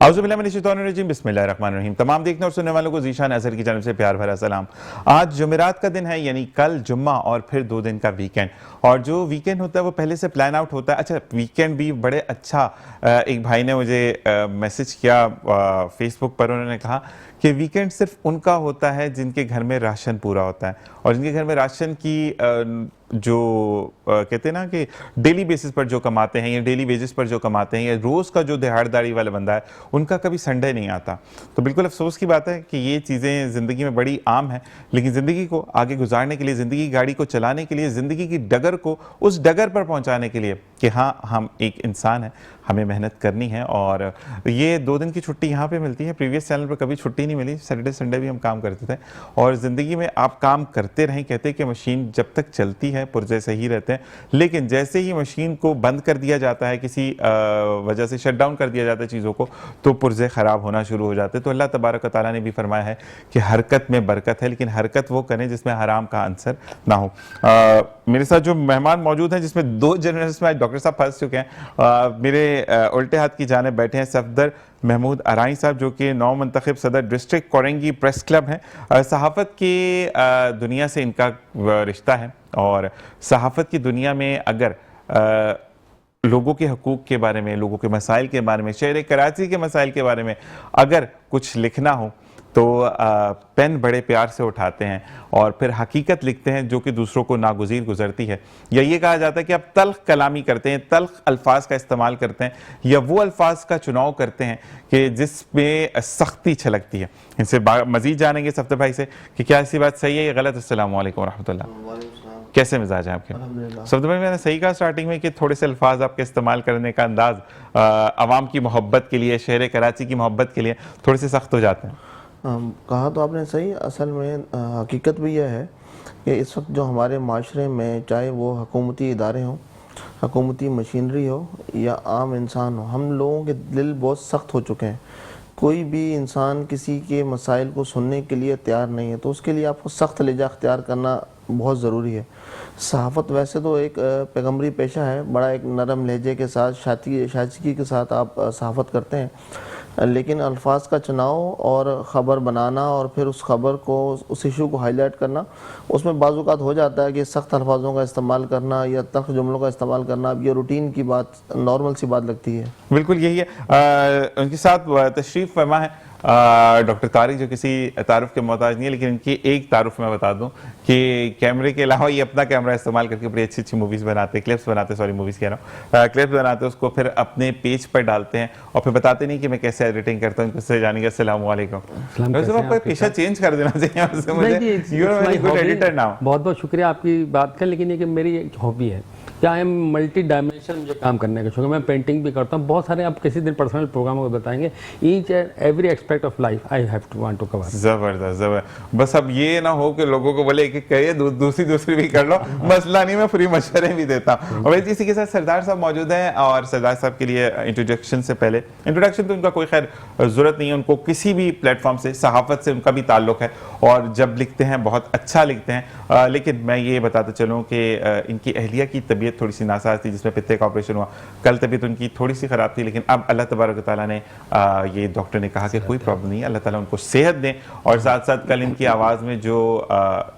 औज़ुबिल्लाहि बिस्मिल्लाहिर्रहमानिर्रहीम। तमाम देखने और सुनने वालों को ज़ीशान अज़हर की जानिब से प्यार भरा सलाम। आज जुमेरात का दिन है, यानी कल जुम्मा और फिर 2 दिन का वीकेंड। और जो वीकेंड होता है वो पहले से प्लान आउट होता है। अच्छा, वीकेंड भी बड़े अच्छा, एक भाई ने मुझे मैसेज किया फेसबुक पर, उन्होंने कहा कि वीकेंड सिर्फ उनका होता है जिनके घर में राशन पूरा होता है, और जिनके घर में राशन की जो कहते हैं ना कि डेली बेसिस पर जो कमाते हैं या डेली बेसिस पर जो कमाते हैं या रोज़ का जो दिहाड़दारी वाला बंदा है, उनका कभी संडे नहीं आता। तो बिल्कुल अफसोस की बात है कि ये चीज़ें ज़िंदगी में बड़ी आम हैं, लेकिन ज़िंदगी को आगे गुजारने के लिए, ज़िंदगी की गाड़ी को चलाने के लिए, ज़िंदगी की डगर को उस डगर पर पहुँचाने के लिए कि हाँ, हम एक इंसान हैं, हमें मेहनत करनी है। और ये 2 दिन की छुट्टी यहाँ पे मिलती है। प्रीवियस चैनल पर कभी छुट्टी नहीं मिली, सैटरडे संडे भी हम काम करते थे। और ज़िंदगी में आप काम करते रहें, कहते हैं कि मशीन जब तक चलती है पुर्जे सही रहते हैं, लेकिन जैसे ही मशीन को बंद कर दिया जाता है, किसी वजह से शट डाउन कर दिया जाता है चीज़ों को, तो पुर्जे ख़राब होना शुरू हो जाते हैं। तो अल्लाह तबारक व तआला ने भी फरमाया है कि हरकत में बरकत है, लेकिन हरकत वो करें जिसमें हराम का आंसर ना हो। मेरे साथ जो मेहमान मौजूद हैं, जिसमें 2 जर्नलिस्ट में आज डॉक्टर साहब फंस चुके हैं। मेरे उल्टे हाथ की जानिब बैठे हैं सफदर महमूद अराई साहब, जो कि नौ मुंतखब सदर डिस्ट्रिक्ट कोरेंगी प्रेस क्लब हैं। सहाफ़त की दुनिया से इनका रिश्ता है, और सहाफ़त की दुनिया में अगर लोगों के हकूक़ के बारे में, लोगों के मसाइल के बारे में, शहर कराची के मसाइल के बारे में अगर कुछ लिखना हो तो पेन बड़े प्यार से उठाते हैं और फिर हकीकत लिखते हैं जो कि दूसरों को नागुज़ीर गुजरती है। या ये कहा जाता है कि आप तल्ख़ कलामी करते हैं, तल्ख़ अल्फाज का इस्तेमाल करते हैं, या वो अल्फाज का चुनाव करते हैं कि जिसमें सख्ती छलकती है। इनसे मज़ीद जानेंगे सफदर भाई से कि क्या ऐसी बात सही है या गलत। अस्सलाम वालेकुम रहमतुल्लाह। कैसे मिजाज हैं आपके? सफदर भाई, मैंने सही कहा स्टार्टिंग में कि थोड़े से अल्फाज आपके इस्तेमाल करने का अंदाज़ आवाम की मोहब्बत के लिए, शहर कराची की मोहब्बत के लिए थोड़े से सख्त हो जाते हैं। कहा तो आपने सही। असल में हकीकत भी यह है कि इस वक्त जो हमारे माशरे में, चाहे वो हुकूमती इदारे हों, हुकूमती मशीनरी हो या आम इंसान हो, हम लोगों के दिल बहुत सख्त हो चुके हैं। कोई भी इंसान किसी के मसाइल को सुनने के लिए तैयार नहीं है, तो उसके लिए आपको सख्त लहजा अख्तियार करना बहुत ज़रूरी है। सहाफ़त वैसे तो एक पैगम्बरी पेशा है, बड़ा एक नरम लहजे के साथ, शाज़गी के साथ आप सहाफ़त करते हैं, लेकिन अल्फाज का चुनाव और ख़बर बनाना और फिर उस ख़बर को, उस इशू को हाईलाइट करना, उसमें बाज़-औक़ात हो जाता है कि सख्त अल्फाजों का इस्तेमाल करना या तल्ख़ जुमलों का इस्तेमाल करना, अब ये रूटीन की बात, नॉर्मल सी बात लगती है। बिल्कुल यही है। उनके साथ तशरीफ़ फरमा है डॉक्टर तारिक, जो किसी तारुफ के मोहताज नहीं है, लेकिन इनकी एक तारुफ मैं बता दूं कि कैमरे के अलावा ये अपना कैमरा इस्तेमाल करके बड़ी अच्छी अच्छी मूवीज़ बनाते, क्लिप्स बनाते, सॉरी मूवीज़ कह रहा हूँ, क्लिप्स बनाते, उसको फिर अपने पेज पर डालते हैं और फिर बताते नहीं कि मैं कैसे एडिटिंग करता हूँ। इनसे जानेंगे। अस्सलाम वालेकुम। वैसे आपको पेशा चेंज कर देना चाहिए मुझे। You are very good editor now. बहुत बहुत शुक्रिया आपकी बात का, लेकिन ये कि मेरी एक हॉबी है, क्या है, मल्टी डायमेंशन मुझे काम करने का शौक है। मैं पेंटिंग भी करता हूँ, बहुत सारे, आप किसी दिन पर्सनल प्रोग्रामों को बताएंगे। Each and every expect of life I have to want to cover. जबरदस्त, जबरदस्त। बस अब ये ना हो कि लोगों को बोले एक करिए, दूसरी भी कर लो, मसला नहीं, मैं फ्री मशवरे भी देता हूँ। और इसी के साथ सरदार साहब मौजूद हैं, और सरदार साहब के लिए इंट्रोडक्शन से पहले, इंट्रोडक्शन तो उनका कोई खैर ज़रूरत नहीं है, उनको किसी भी प्लेटफॉर्म से, सहाफ़त से उनका भी ताल्लुक़ है, और जब लिखते हैं बहुत अच्छा लिखते हैं। लेकिन मैं ये बताता चलूँ कि इनकी अहलिया की तबीयत थोड़ी सी नासाज थी, जिसमें पित्ते का ऑपरेशन हुआ। कल तबीयत उनकी थोड़ी सी ख़राब थी, लेकिन अब अल्लाह तबारक व तआला ने, ये डॉक्टर ने कहा कि कोई प्रॉब्लम नहीं है, अल्लाह ताला उनको सेहत दें। और साथ साथ कल इनकी आवाज़ में जो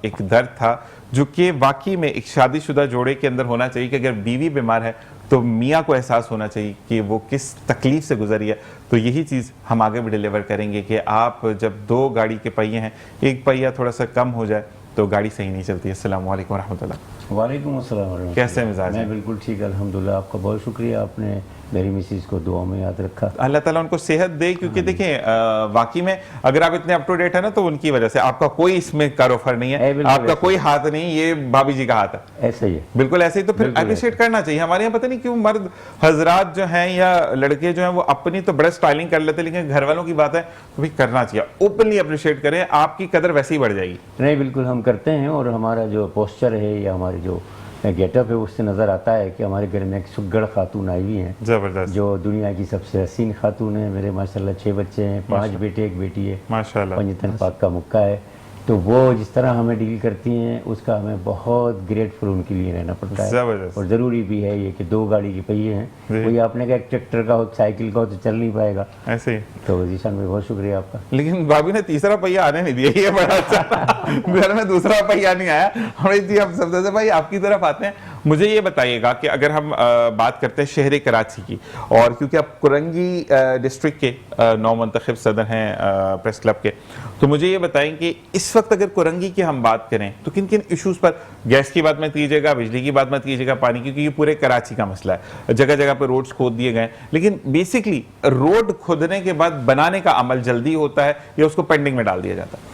एक दर्द था, जो कि वाकई में एक शादीशुदा जोड़े के अंदर होना चाहिए कि अगर बीवी बीमार है तो मियाँ को एहसास होना चाहिए कि वो किस तकलीफ़ से गुजरी है। तो यही चीज़ हम आगे भी डिलीवर करेंगे कि आप जब 2 गाड़ी के पहिए हैं, एक पहिया थोड़ा सा कम हो जाए तो गाड़ी सही नहीं चलती है। अस्सलाम वालेकुम रहमतुल्लाह। वालेकुम अस्सलाम वरहमतुल्लाह। कैसे मिजाज? मैं बिल्कुल ठीक, अल्हम्दुलिल्लाह। आपका बहुत शुक्रिया, आपने मेरी मिसेज को दुआ में याद रखा। अल्लाह ताला उनको सेहत दे, क्योंकि देखें वाकई में अगर आप इतने अप टू डेट है ना, तो उनकी वजह से, आपका कोई इसमें कारोफर नहीं है, आपका कोई हाथ नहीं, ये भाभी जी का हाथ है। ऐसा ही है, बिल्कुल ऐसे ही। तो फिर अप्रिशिएट करना चाहिए। हमारे यहाँ पता नहीं क्यों मर्द हजरात जो हैं या लड़के जो हैं वो अपनी तो बड़े स्टाइलिंग कर लेते हैं, लेकिन घर वालों की बात है तो भी करना चाहिए, ओपनली अप्रिशिएट करें, आपकी कदर वैसे ही बढ़ जाएगी। नहीं, बिल्कुल हम करते हैं, और हमारा जो पोस्चर है या हमारी जो गेटअप है, उससे नज़र आता है कि हमारे घर में एक सुगड़ खातून आई हुई हैं, जबरदस्त, जो दुनिया की सबसे हसीन खातून है। मेरे माशाल्लाह 6 बच्चे हैं, 5 बेटे 1 बेटी है, माशाल्लाह, पंजतन पाक का मुक्का है। तो वो जिस तरह हमें डील करती हैं उसका हमें बहुत ग्रेटफुल उनके लिए रहना पड़ता है। जबरदस्त। और ज़रूरी भी है ये कि 2 गाड़ी के पहिए हैं, जी। कोई आपने कहा ट्रैक्टर का हो, साइकिल का हो तो चल नहीं पाएगा। ऐसे ही। तो जीशान भाई बहुत शुक्रिया आपका। लेकिन भाभी ने तीसरा पहिया आने नहीं दिया, ये बड़ा अच्छा। घर में दूसरा पहिया नहीं आया। हमें जी हम सब भाई आपकी तरफ आते हैं, मुझे ये बताइएगा कि अगर हम बात करते हैं शहर कराची की, और क्योंकि आप कुरंगी डिस्ट्रिक्ट के नौ मुंतखब सदर हैं प्रेस क्लब के, तो मुझे ये बताएं कि इस वक्त अगर कुरंगी की हम बात करें तो किन किन इश्यूज पर, गैस की बात मत कीजिएगा, बिजली की बात मत कीजिएगा, पानी, क्योंकि ये पूरे कराची का मसला है, जगह जगह पर रोड्स खोद दिए गए, लेकिन बेसिकली रोड खोदने के बाद बनाने का अमल जल्दी होता है या उसको पेंडिंग में डाल दिया जाता है?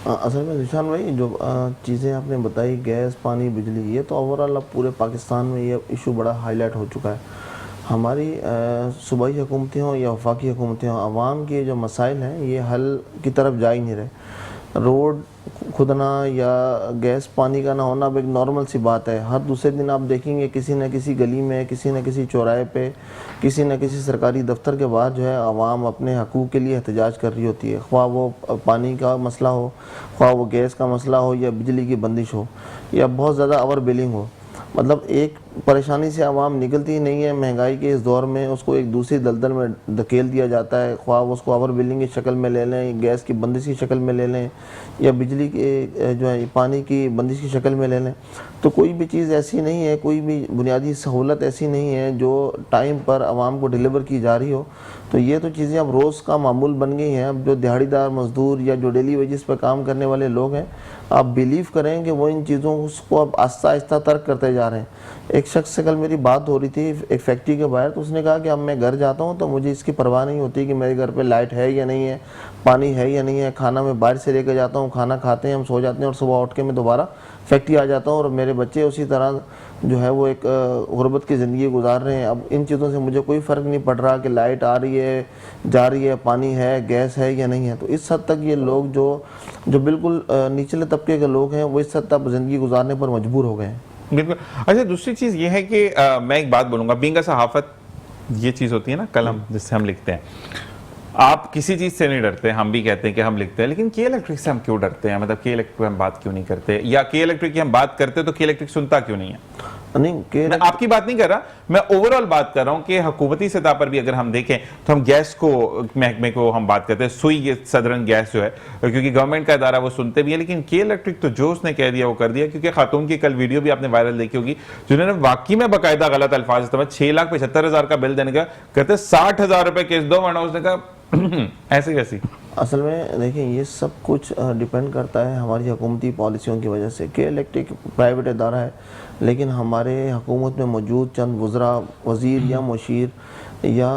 असल में निशान भाई जो चीज़ें आपने बताई, गैस, पानी, बिजली, ये तो ओवरऑल अब पूरे पाकिस्तान में ये इशू बड़ा हाईलाइट हो चुका है। हमारी सूबाई हुकूमतें हों या वफाकी हुकूमतें हों, आवाम के जो मसाइल हैं ये हल की तरफ जा ही नहीं रहे। रोड खुदना या गैस पानी का ना होना अब एक नॉर्मल सी बात है। हर दूसरे दिन आप देखेंगे किसी न किसी गली में, किसी न किसी चौराहे पे, किसी न किसी सरकारी दफ्तर के बाहर जो है आवाम अपने हकूक़ के लिए एहतजाज कर रही होती है, ख्वाह वो पानी का मसला हो, ख्वाह वो गैस का मसला हो, या बिजली की बंदिश हो, या बहुत ज़्यादा ओवर बिलिंग हो। मतलब एक परेशानी से आवाम निकलती ही नहीं है। महंगाई के इस दौर में उसको एक दूसरी दलदल में धकेल दिया जाता है, ख्वाह उसको ओवर बिलिंग की शक्ल में ले लें, गैस की बंदिश की शक्ल में ले लें, या बिजली के जो है पानी की बंदिश की शक्ल में ले लें। तो कोई भी चीज़ ऐसी नहीं है, कोई भी बुनियादी सहूलत ऐसी नहीं है जो टाइम पर आवाम को डिलीवर की जा रही हो। तो ये तो चीज़ें अब रोज़ का मामूल बन गई हैं। अब जो दिहाड़ीदार मजदूर या जो डेली वेजेस पर काम करने वाले लोग हैं, आप बिलीव करें कि वो इन चीज़ों को अब आहिस्ता आहिस्ता तर्क करते जा रहे हैं। एक शख्स से कल मेरी बात हो रही थी एक फैक्ट्री के बाहर, तो उसने कहा कि अब मैं घर जाता हूँ तो मुझे इसकी परवाह नहीं होती कि मेरे घर पे लाइट है या नहीं है, पानी है या नहीं है, खाना मैं बाहर से लेकर जाता हूँ, खाना खाते हैं, हम सो जाते हैं और सुबह उठ के मैं दोबारा फैक्ट्री आ जाता हूँ और मेरे बच्चे उसी तरह जो है वो एक गुर्बत की ज़िंदगी गुजार रहे हैं। अब इन चीज़ों से मुझे कोई फ़र्क नहीं पड़ रहा कि लाइट आ रही है, जा रही है, पानी है, गैस है या नहीं है। तो इस हद तक ये लोग जो बिल्कुल निचले तबके के लोग हैं वो इस हद तक ज़िंदगी गुजारने पर मजबूर हो गए हैं। बिल्कुल। अच्छा, दूसरी चीज़ ये है कि मैं एक बात बोलूँगा, बीइंग अ सहाफ़त ये चीज़ होती है ना, कलम जिससे हम लिखते हैं, आप किसी चीज़ से नहीं डरते, हम भी कहते हैं कि हम लिखते हैं, लेकिन के इलेक्ट्रिक से हम क्यों डरते हैं? मतलब के इलेक्ट्रिक पे हम बात क्यों नहीं करते, या के इलेक्ट्रिक की हम बात करते तो के इलेक्ट्रिक सुनता क्यों नहीं है? नहीं, मैं आपकी बात नहीं कर रहा, मैं ओवरऑल बात कर रहा हूं कि हुकूमती सतह पर भी अगर हम देखें तो हम गैस को, महकमे को हम बात करते हैं, सुई सदरन गैस जो है, क्योंकि गवर्नमेंट का इदारा वो सुनते भी है, लेकिन के इलेक्ट्रिक तो जो उसने कह दिया वो कर दिया। क्योंकि खातून की कल वीडियो भी आपने वायरल देखी होगी जिन्होंने वाकई में बाकायदा गलत अल्फाज इस्तेमाल, 6,75,000 का बिल देने का, कहते 60,000 रुपए केस दो, वरना उसने कहा ऐसी वैसी। असल में देखिए ये सब कुछ डिपेंड करता है हमारी हुकूमती पॉलिसियों की वजह से। के इलेक्ट्रिक प्राइवेट इदारा है, लेकिन हमारे हुकूमत में मौजूद चंद वज़रा, वज़ीर या मुशीर या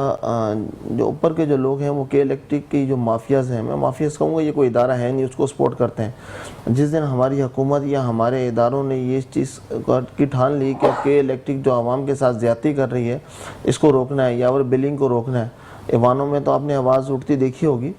जो ऊपर के जो लोग हैं वो के इलेक्ट्रिक की जो माफियाज़ हैं, मैं माफियाज़ कहूँगा, ये कोई इदारा है नहीं, उसको सपोर्ट करते हैं। जिस दिन हमारी हुकूमत या हमारे इदारों ने ये चीज़ की ठान ली कि के इलेक्ट्रिक जो आवाम के साथ ज़्यादती कर रही है इसको रोकना है या और बिलिंग को रोकना है। ईवानों में तो आपने आवाज़ उठती देखी होगी,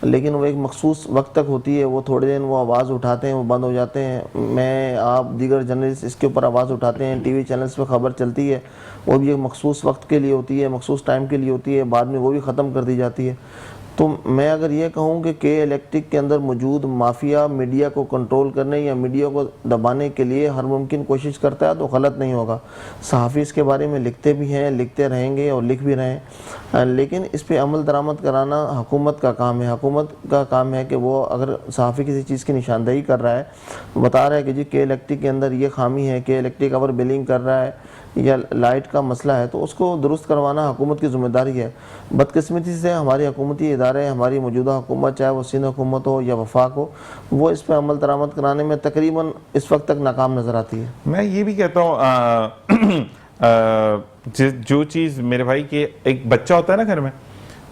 लेकिन वो एक मखसूस वक्त तक होती है, वो थोड़े दिन वो आवाज़ उठाते हैं, वो बंद हो जाते हैं। मैं, आप, दीगर जर्नलिस्ट इसके ऊपर आवाज़ उठाते हैं, टीवी चैनल्स पे ख़बर चलती है, वो भी एक मखसूस वक्त के लिए होती है, मखसूस टाइम के लिए होती है, बाद में वो भी ख़त्म कर दी जाती है। तो मैं अगर ये कहूँ कि के इलेक्ट्रिक के अंदर मौजूद माफिया मीडिया को कंट्रोल करने या मीडिया को दबाने के लिए हर मुमकिन कोशिश करता है तो गलत नहीं होगा। सहाफ़ी इसके बारे में लिखते भी हैं, लिखते रहेंगे और लिख भी रहे हैं, लेकिन इस पर अमल दरामद कराना हुकूमत का काम है। हुकूमत का काम है कि वो अगर सहाफ़ी किसी चीज़ की निशानदेही कर रहा है, बता रहा है कि जी के इलेक्ट्रिक के अंदर ये खामी है, के इलेक्ट्रिक ओवर बिलिंग कर रहा है या लाइट का मसला है, तो उसको दुरुस्त करवाना हुकूमत की ज़िम्मेदारी है। बदकिस्मती से हमारी हुकूमती इदारे, हमारी मौजूदा हुकूमत, चाहे वो सिंध हुकूमत हो या वफाक हो, वो इस पर अमल दरामद कराने में तकरीबन इस वक्त तक नाकाम नज़र आती है। मैं ये भी कहता हूँ जो चीज़ मेरे भाई के, एक बच्चा होता है ना घर में,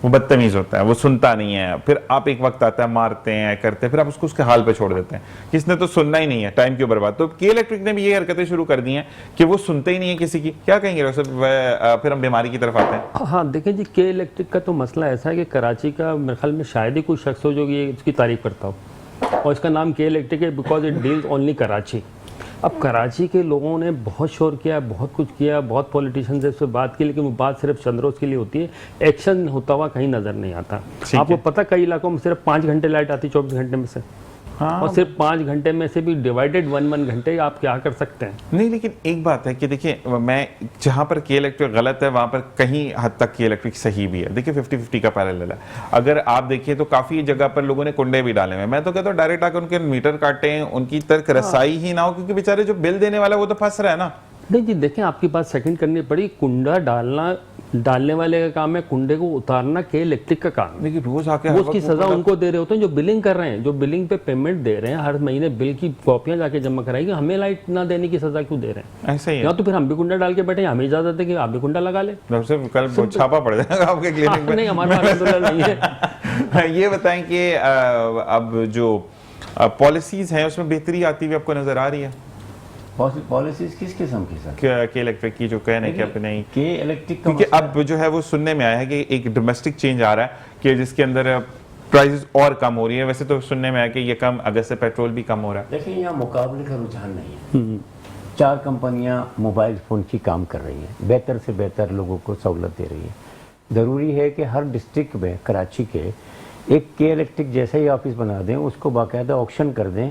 वो बदतमीज़ होता है, वो सुनता नहीं है, फिर आप एक वक्त आता है मारते हैं, करते हैं, फिर आप उसको उसके हाल पे छोड़ देते हैं, किसने तो सुनना ही नहीं है, टाइम क्यों बर्बाद। तो के इलेक्ट्रिक ने भी ये हरकतें शुरू कर दी हैं कि वो सुनते ही नहीं है किसी की। क्या कहेंगे वैसे? फिर हम बीमारी की तरफ आते हैं। हाँ, देखिए जी, के इलेक्ट्रिक का तो मसला ऐसा है कि कराची का मेरे ख्याल में शायद ही कोई शख्स हो जो ये इसकी तारीफ करता हो, और इसका नाम के इलेक्ट्रिक है because it deals only Karachi. अब कराची के लोगों ने बहुत शोर किया, बहुत कुछ किया, बहुत पॉलिटिशियन से इस पर बात की, लेकिन वो बात सिर्फ चंद रोज़ के लिए होती है, एक्शन होता हुआ कहीं नज़र नहीं आता। आपको पता कई इलाकों में सिर्फ 5 घंटे लाइट आती 24 घंटे में से। हाँ। और सिर्फ 5 घंटे में से भी डिवाइडेड 1 घंटे आप क्या कर सकते हैं। नहीं, लेकिन एक बात है कि देखिए, मैं जहां पर के इलेक्ट्रिक गलत है वहां पर कहीं हद तक के इलेक्ट्रिक सही भी है। देखिए 50-50 का पैरेलल है। अगर आप देखिए तो काफी जगह पर लोगों ने कुंडे भी डाले हुए हैं। मैं तो कहता हूँ डायरेक्ट आकर उनके मीटर काटें, उनकी तक रसाई ही ना हो, क्योंकि बेचारे जो बिल देने वाला है वो तो फंस रहा है ना। नहीं जी, देखें आपकी बात सेकंड करनी पड़ी। कुंडा डालने वाले का काम है, कुंडे को उतारना के इलेक्ट्रिक का काम है। देखिए रोज आके वो उसकी सजा उनको दे रहे होते हैं जो बिलिंग कर रहे हैं, जो बिलिंग पे पेमेंट दे रहे हैं, हर महीने बिल की कॉपियां जाके जमा कराएंगे। हमें लाइट ना देने की सजा क्यों दे रहे हैं? ऐसा ही है। या तो फिर हम भी कुंडा डाल के बैठे, हमें इजाजत है कि आप भी कुंडा लगा ले। डॉक्टर साहब कल छापा पड़ जाएगा आपके क्लिनिक में। नहीं, हमारा अल्हम्दुलिल्लाह नहीं है। ये बताएं कि अब जो पॉलिसीज हैं उसमें बेहतरी आती हुई आपको नजर आ रही है? पॉलिसीज किस किस्म की सर? के इलेक्ट्रिक की जो कहने कि अब नहीं, के इलेक्ट्रिक का क्योंकि मसला अब जो है वो सुनने में आया है कि एक डोमेस्टिक चेंज आ रहा है कि जिसके अंदर प्राइसेस और कम हो रही है। वैसे तो सुनने में आया कि ये कम अगस्त से पेट्रोल भी कम हो रहा है। देखिए यहाँ मुकाबले का रुझान नहीं है। 4 कंपनियां मोबाइल फ़ोन की काम कर रही हैं, बेहतर से बेहतर लोगों को सहूलत दे रही है। ज़रूरी है कि हर डिस्ट्रिक्ट में कराची के एक के इलेक्ट्रिक जैसा ही ऑफिस बना दें, उसको बाकायदा ऑक्शन कर दें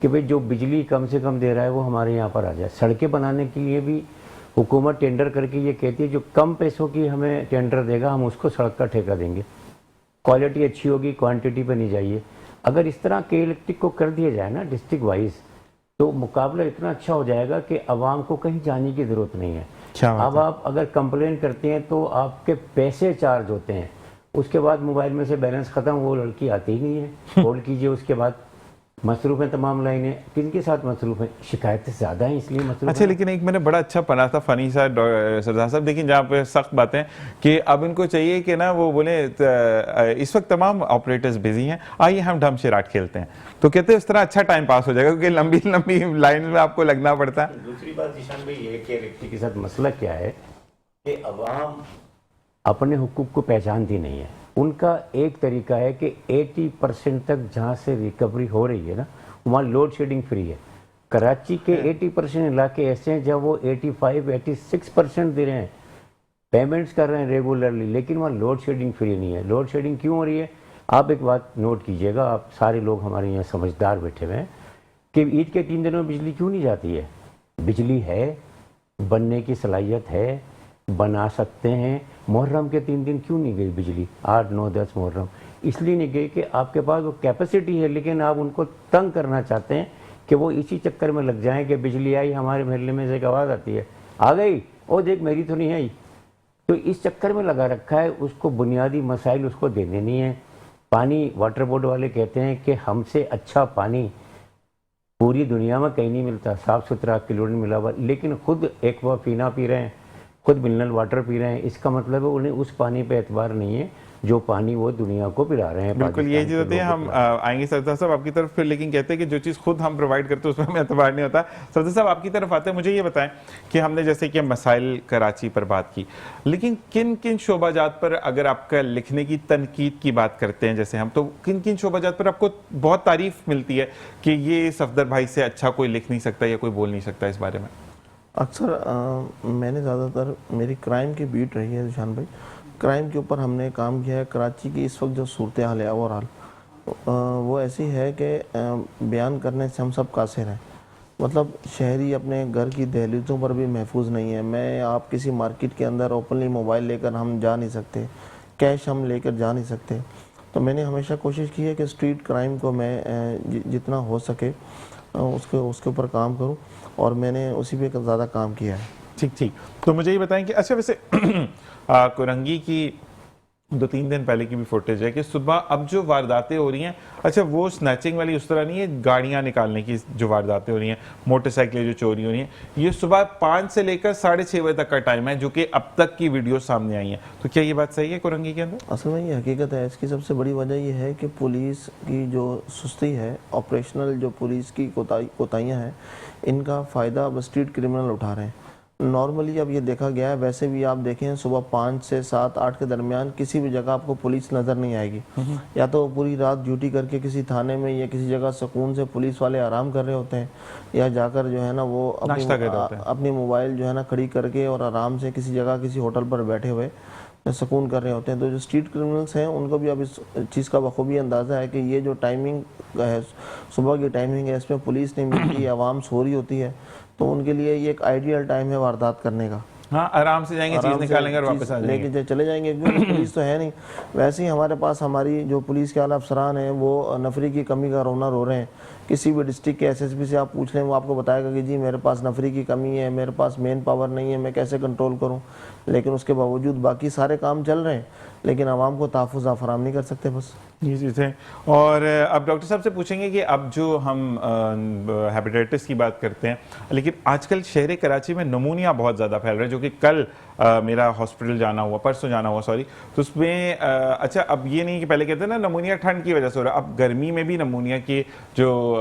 कि भाई जो बिजली कम से कम दे रहा है वो हमारे यहाँ पर आ जाए। सड़कें बनाने के लिए भी हुकूमत टेंडर करके ये कहती है जो कम पैसों की हमें टेंडर देगा हम उसको सड़क का ठेका देंगे। क्वालिटी अच्छी होगी, क्वांटिटी पे नहीं जाइए। अगर इस तरह के इलेक्ट्रिक को कर दिया जाए ना डिस्ट्रिक्ट वाइज, तो मुकाबला इतना अच्छा हो जाएगा कि आवाम को कहीं जाने की ज़रूरत नहीं है। अब आप अगर कंप्लेन करते हैं तो आपके पैसे चार्ज होते हैं, उसके बाद मोबाइल में से बैलेंस ख़त्म, वो लड़की आती ही नहीं है। होल्ड कीजिए, उसके बाद मसरूफ़ हैं तमाम लाइनें। किनके साथ मसरूफ़ हैं? शिकायतें ज़्यादा हैं इसलिए मसरूफ़। अच्छा, लेकिन एक मैंने बड़ा अच्छा पढ़ा था फनी सा सरदार साहब, देखिए जहाँ पे सख्त बातें कि अब इनको चाहिए कि ना वो बोले इस वक्त तमाम ऑपरेटर्स बिजी हैं, आइए हम ढम शराट खेलते हैं। तो कहते हैं इस तरह अच्छा टाइम पास हो जाएगा, क्योंकि लंबी लंबी लाइन में आपको लगना पड़ता है। दूसरी बात ईशान भाई ये कि इलेक्ट्रिक के साथ मसला क्या है कि अवाम अपने हुकूक को पहचानती नहीं है। उनका एक तरीका है कि 80% तक जहाँ से रिकवरी हो रही है ना, वहाँ लोड शेडिंग फ्री है। कराची के 80% इलाके ऐसे हैं जब वो 85-86% दे रहे हैं, पेमेंट्स कर रहे हैं रेगुलरली, लेकिन वहाँ लोड शेडिंग फ्री नहीं है। लोड शेडिंग क्यों हो रही है? आप एक बात नोट कीजिएगा, आप सारे लोग हमारे यहाँ समझदार बैठे हुए हैं, कि ईद के 3 दिनों में बिजली क्यों नहीं जाती है? बिजली है, बनने की सलाहियत है, बना सकते हैं। मुहर्रम के 3 दिन क्यों नहीं गई बिजली? 8, 9, 10 मुहर्रम इसलिए नहीं गई कि आपके पास वो कैपेसिटी है, लेकिन आप उनको तंग करना चाहते हैं कि वो इसी चक्कर में लग जाएं कि बिजली आई, हमारे महल्ले में से एक आवाज़ आती है, आ गई, ओ देख मेरी तो नहीं आई। तो इस चक्कर में लगा रखा है, उसको बुनियादी मसाइल उसको देने नहीं है। पानी, वाटर बोर्ड वाले कहते हैं कि हमसे अच्छा पानी पूरी दुनिया में कहीं नहीं मिलता, साफ़ सुथरा क्लोरीन मिला हुआ, लेकिन खुद एक्वाफीना पी रहे हैं, खुद मिनरल वाटर पी रहे हैं। इसका मतलब है उन्हें उस पानी पे एतबार नहीं है जो पानी वो दुनिया को पिला रहे हैं। बिल्कुल यही चीज़ होती है। हम आएंगे सरदार साहब आपकी तरफ फिर, लेकिन कहते हैं कि जो चीज़ खुद हम प्रोवाइड करते हैं उसमें हमें एतबार नहीं होता। सरदार साहब आपकी तरफ आते हैं, मुझे ये बताएं कि हमने जैसे कि मसाइल कराची पर बात की, लेकिन किन किन शोबाजात पर अगर आपका लिखने की तनकीद की बात करते हैं जैसे हम, तो किन किन शोबाजात पर आपको बहुत तारीफ मिलती है कि ये सफदर भाई से अच्छा कोई लिख नहीं सकता या कोई बोल नहीं सकता इस बारे में? अक्सर मैंने ज़्यादातर मेरी क्राइम की बीट रही है ईशान भाई, क्राइम के ऊपर हमने काम किया है। कराची की इस वक्त जो सूरत हाल है ओवरऑल वो ऐसी है कि बयान करने से हम सब कासिर हैं। मतलब शहरी अपने घर की दहलीज़ों पर भी महफूज नहीं है। मैं आप किसी मार्केट के अंदर ओपनली मोबाइल लेकर हम जा नहीं सकते, कैश हम लेकर जा नहीं सकते। तो मैंने हमेशा कोशिश की है कि स्ट्रीट क्राइम को मैं जितना हो सके उसके ऊपर काम करूं, और मैंने उसी पे ज़्यादा काम किया है। ठीक ठीक। तो मुझे ये बताएं कि अच्छा वैसे कोरंगी की 2-3 दिन पहले की भी फुटेज है कि सुबह अब जो वारदातें हो रही हैं, अच्छा वो स्नैचिंग वाली उस तरह नहीं है, गाड़ियां निकालने की जो वारदातें हो रही हैं, मोटरसाइकिलें जो चोरी हो रही हैं, ये सुबह 5 से लेकर 6:30 बजे तक का टाइम है, जो कि अब तक की वीडियो सामने आई है। तो क्या ये बात सही है कोरंगी के अंदर? असल में ये हकीकत है। इसकी सबसे बड़ी वजह यह है कि पुलिस की जो सुस्ती है, ऑपरेशनल जो पुलिस की कोताहियाँ हैं, इनका फ़ायदा अब स्ट्रीट क्रिमिनल उठा रहे हैं। नॉर्मली अब ये देखा गया है, वैसे भी आप देखें सुबह 5 से 7, 8 के दरमियान किसी भी जगह आपको पुलिस नज़र नहीं आएगी। या तो पूरी रात ड्यूटी करके किसी थाने में या किसी जगह सुकून से पुलिस वाले आराम कर रहे होते हैं, या जाकर जो है ना वो अपनी मोबाइल जो है ना खड़ी करके और आराम से किसी जगह किसी होटल पर बैठे हुए सुकून कर रहे होते हैं। तो जो स्ट्रीट क्रिमिनल्स हैं उनको भी अब इस चीज़ का बखूबी अंदाज़ा है कि ये जो टाइमिंग है, सुबह की टाइमिंग है, इसमें पुलिस नहीं मिलती है, आवाम सो रही होती है, तो उनके लिए ये एक आइडियल टाइम है वारदात करने का। हाँ, आराम से जाएंगे, चीज निकालेंगे और वापस आ जाएंगे। लेके चले जाएंगे, क्योंकि पुलिस तो है नहीं। वैसे ही हमारे पास हमारी जो पुलिस के आला अफसरान हैं वो नफरी की कमी का रोना रो रहे हैं। किसी भी डिस्ट्रिक्ट के एसएसपी से आप पूछ लें, वो आपको बताएगा कि जी मेरे पास नफरी की कमी है, मेरे पास मेन पावर नहीं है, मैं कैसे कंट्रोल करूं। लेकिन उसके बावजूद बाकी सारे काम चल रहे हैं, लेकिन आवाम को तहफ़्फ़ुज़ फराहम नहीं कर सकते बस। ये चीज़ है। और अब डॉक्टर साहब से पूछेंगे कि अब जो हम हेपेटाइटिस की बात करते हैं, लेकिन आजकल शहर कराची में नमूनिया बहुत ज़्यादा फैल रहा है, जो कि कल मेरा हॉस्पिटल जाना हुआ, परसों जाना हुआ सॉरी, तो उसमें अच्छा अब ये नहीं कि पहले कहते हैं ना नमूनिया ठंड की वजह से हो रहा है, अब गर्मी में भी नमूनिया के जो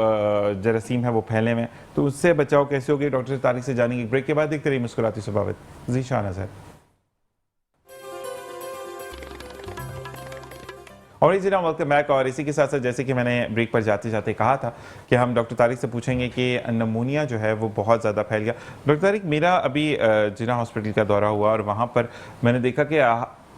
जरासीम है वो फैले हुए हैं, तो उससे बचाव कैसे होगी डॉक्टर तारिक से जानेंगे। ब्रेक के बाद देखते रहिए मुस्कुराती सुबह ज़ीशान अज़हर। और इसी वेलकम बैक। और इसी के साथ साथ जैसे कि मैंने ब्रेक पर जाते जाते कहा था कि हम डॉक्टर तारिक से पूछेंगे कि नमूनिया जो है वो बहुत ज़्यादा फैल गया। डॉक्टर तारिक, मेरा अभी जिना हॉस्पिटल का दौरा हुआ और वहाँ पर मैंने देखा कि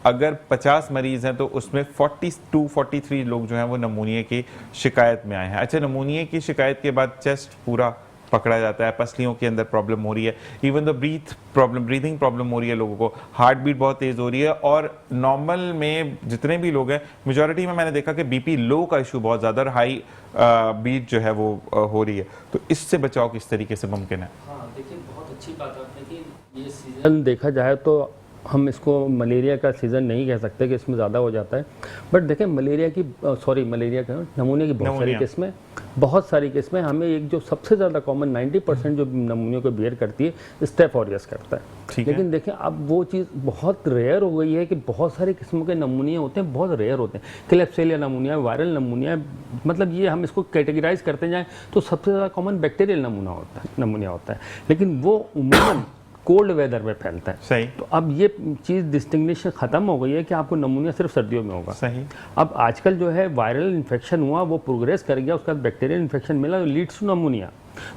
अगर 50 मरीज़ हैं तो उसमें 43 लोग जो हैं वो नमूनिया की शिकायत में आए हैं। अच्छा, नमूनिया की शिकायत के बाद चेस्ट पूरा पकड़ा जाता है, पसलियों के अंदर प्रॉब्लम हो रही है, इवन द ब्रीथिंग प्रॉब्लम हो रही है लोगों को, हार्ट बीट बहुत तेज़ हो रही है, और नॉर्मल में जितने भी लोग हैं मेजॉरिटी में मैंने देखा कि बीपी लो का इशू बहुत ज़्यादा और हाई बीट जो है वो हो रही है। तो इससे बचाव किस तरीके से मुमकिन है? हाँ देखिए, बहुत अच्छी बात है कि ये सीज़न देखा जाए तो हम इसको मलेरिया का सीज़न नहीं कह सकते कि इसमें ज़्यादा हो जाता है, बट देखें मलेरिया का नमूने की बहुत सारी किस्में हमें एक जो सबसे ज़्यादा कॉमन 90% जो नमूनियों को बियर करती है स्टेफ ऑरियस करता है। लेकिन देखें अब वो चीज़ बहुत रेयर हो गई है कि बहुत सारी किस्मों के नमूनिया होते हैं, बहुत रेयर होते हैं। क्लेप्सिलिया नमूनिया, वायरल नमूनिया, मतलब ये हम इसको कैटेगराइज करते जाएँ तो सबसे ज़्यादा कॉमन बैक्टीरियल नमूनिया होता है, लेकिन वो उम्मीदन कोल्ड वेदर में फैलता है। सही। तो अब ये चीज़ डिस्टिंग्विशन ख़त्म हो गई है कि आपको नमूनिया सिर्फ सर्दियों में होगा। सही। अब आजकल जो है वायरल इन्फेक्शन हुआ, वो प्रोग्रेस कर गया, उसके बाद बैक्टीरियल इन्फेक्शन मिला, लीड्स टू नमूनिया।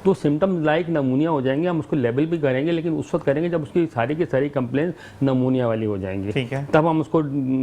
तो सिम्टम्स लाइक नमूनिया हो जाएंगे, हम उसको लेबल भी करेंगे, लेकिन उस वक्त करेंगे जब उसकी सारी की सारी कंप्लेंट नमूनिया वाली हो जाएंगी। ठीक है। तब हम उसको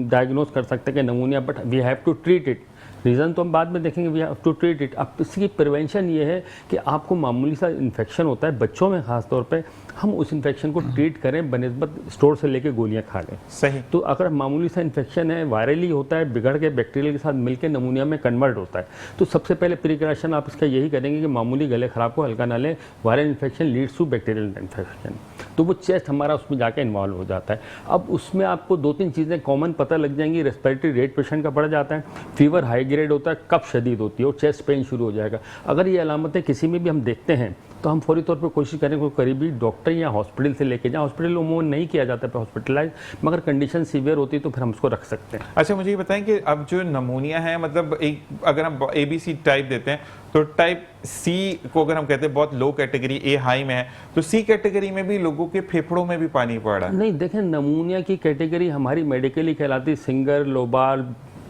डायग्नोज कर सकते हैं कि नमूनिया, but we have to treat it. Reason तो हम बाद में देखेंगे, we have to treat it. अब इसकी प्रिवेंशन ये है कि आपको मामूली सा इन्फेक्शन होता है बच्चों में ख़ास तौर पे, हम उस इन्फेक्शन को ट्रीट करें बनिस्बत स्टोर से लेके गोलियां खा लें। सही। तो अगर मामूली सा इन्फेक्शन है, वायरली होता है, बिगड़ के बैक्टीरियल के साथ मिलकर नमूनिया में कन्वर्ट होता है, तो सबसे पहले प्रिकॉशन आप इसका यही करेंगे कि मामूली गले खराब को हल्का ना लें। Viral infection leads to bacterial infection, तो वो चेस्ट हमारा उसमें जाके इन्वॉल्व हो जाता है। अब उसमें आपको 2-3 चीज़ें कॉमन पता लग जाएंगी। रेस्पिरेटरी रेट पेशेंट का बढ़ जाता है, फीवर हाई ग्रेड होता है, कफ शदीद होती है और चेस्ट पेन शुरू हो जाएगा। अगर ये अलामतें किसी में भी हम देखते हैं तो हम फौरी तौर पर कोशिश करें कोई करीबी डॉक्टर या हॉस्पिटल से लेके जाएं। हॉस्पिटल उमूमन नहीं किया जाता है हॉस्पिटलाइज, मगर कंडीशन सीवियर होती है तो फिर हम उसको रख सकते हैं। अच्छा, मुझे ये बताएं कि अब जो नमूनिया है, मतलब एक अगर हम ABC टाइप देते हैं तो टाइप सी को अगर हम कहते हैं बहुत लो कैटेगरी, A हाई में है, तो C कैटेगरी में भी लोगों के फेफड़ों में भी पानी पड़ रहा है। नहीं देखें, नमूनिया की कैटेगरी हमारी मेडिकली कहलाती सिंगल, लोबार,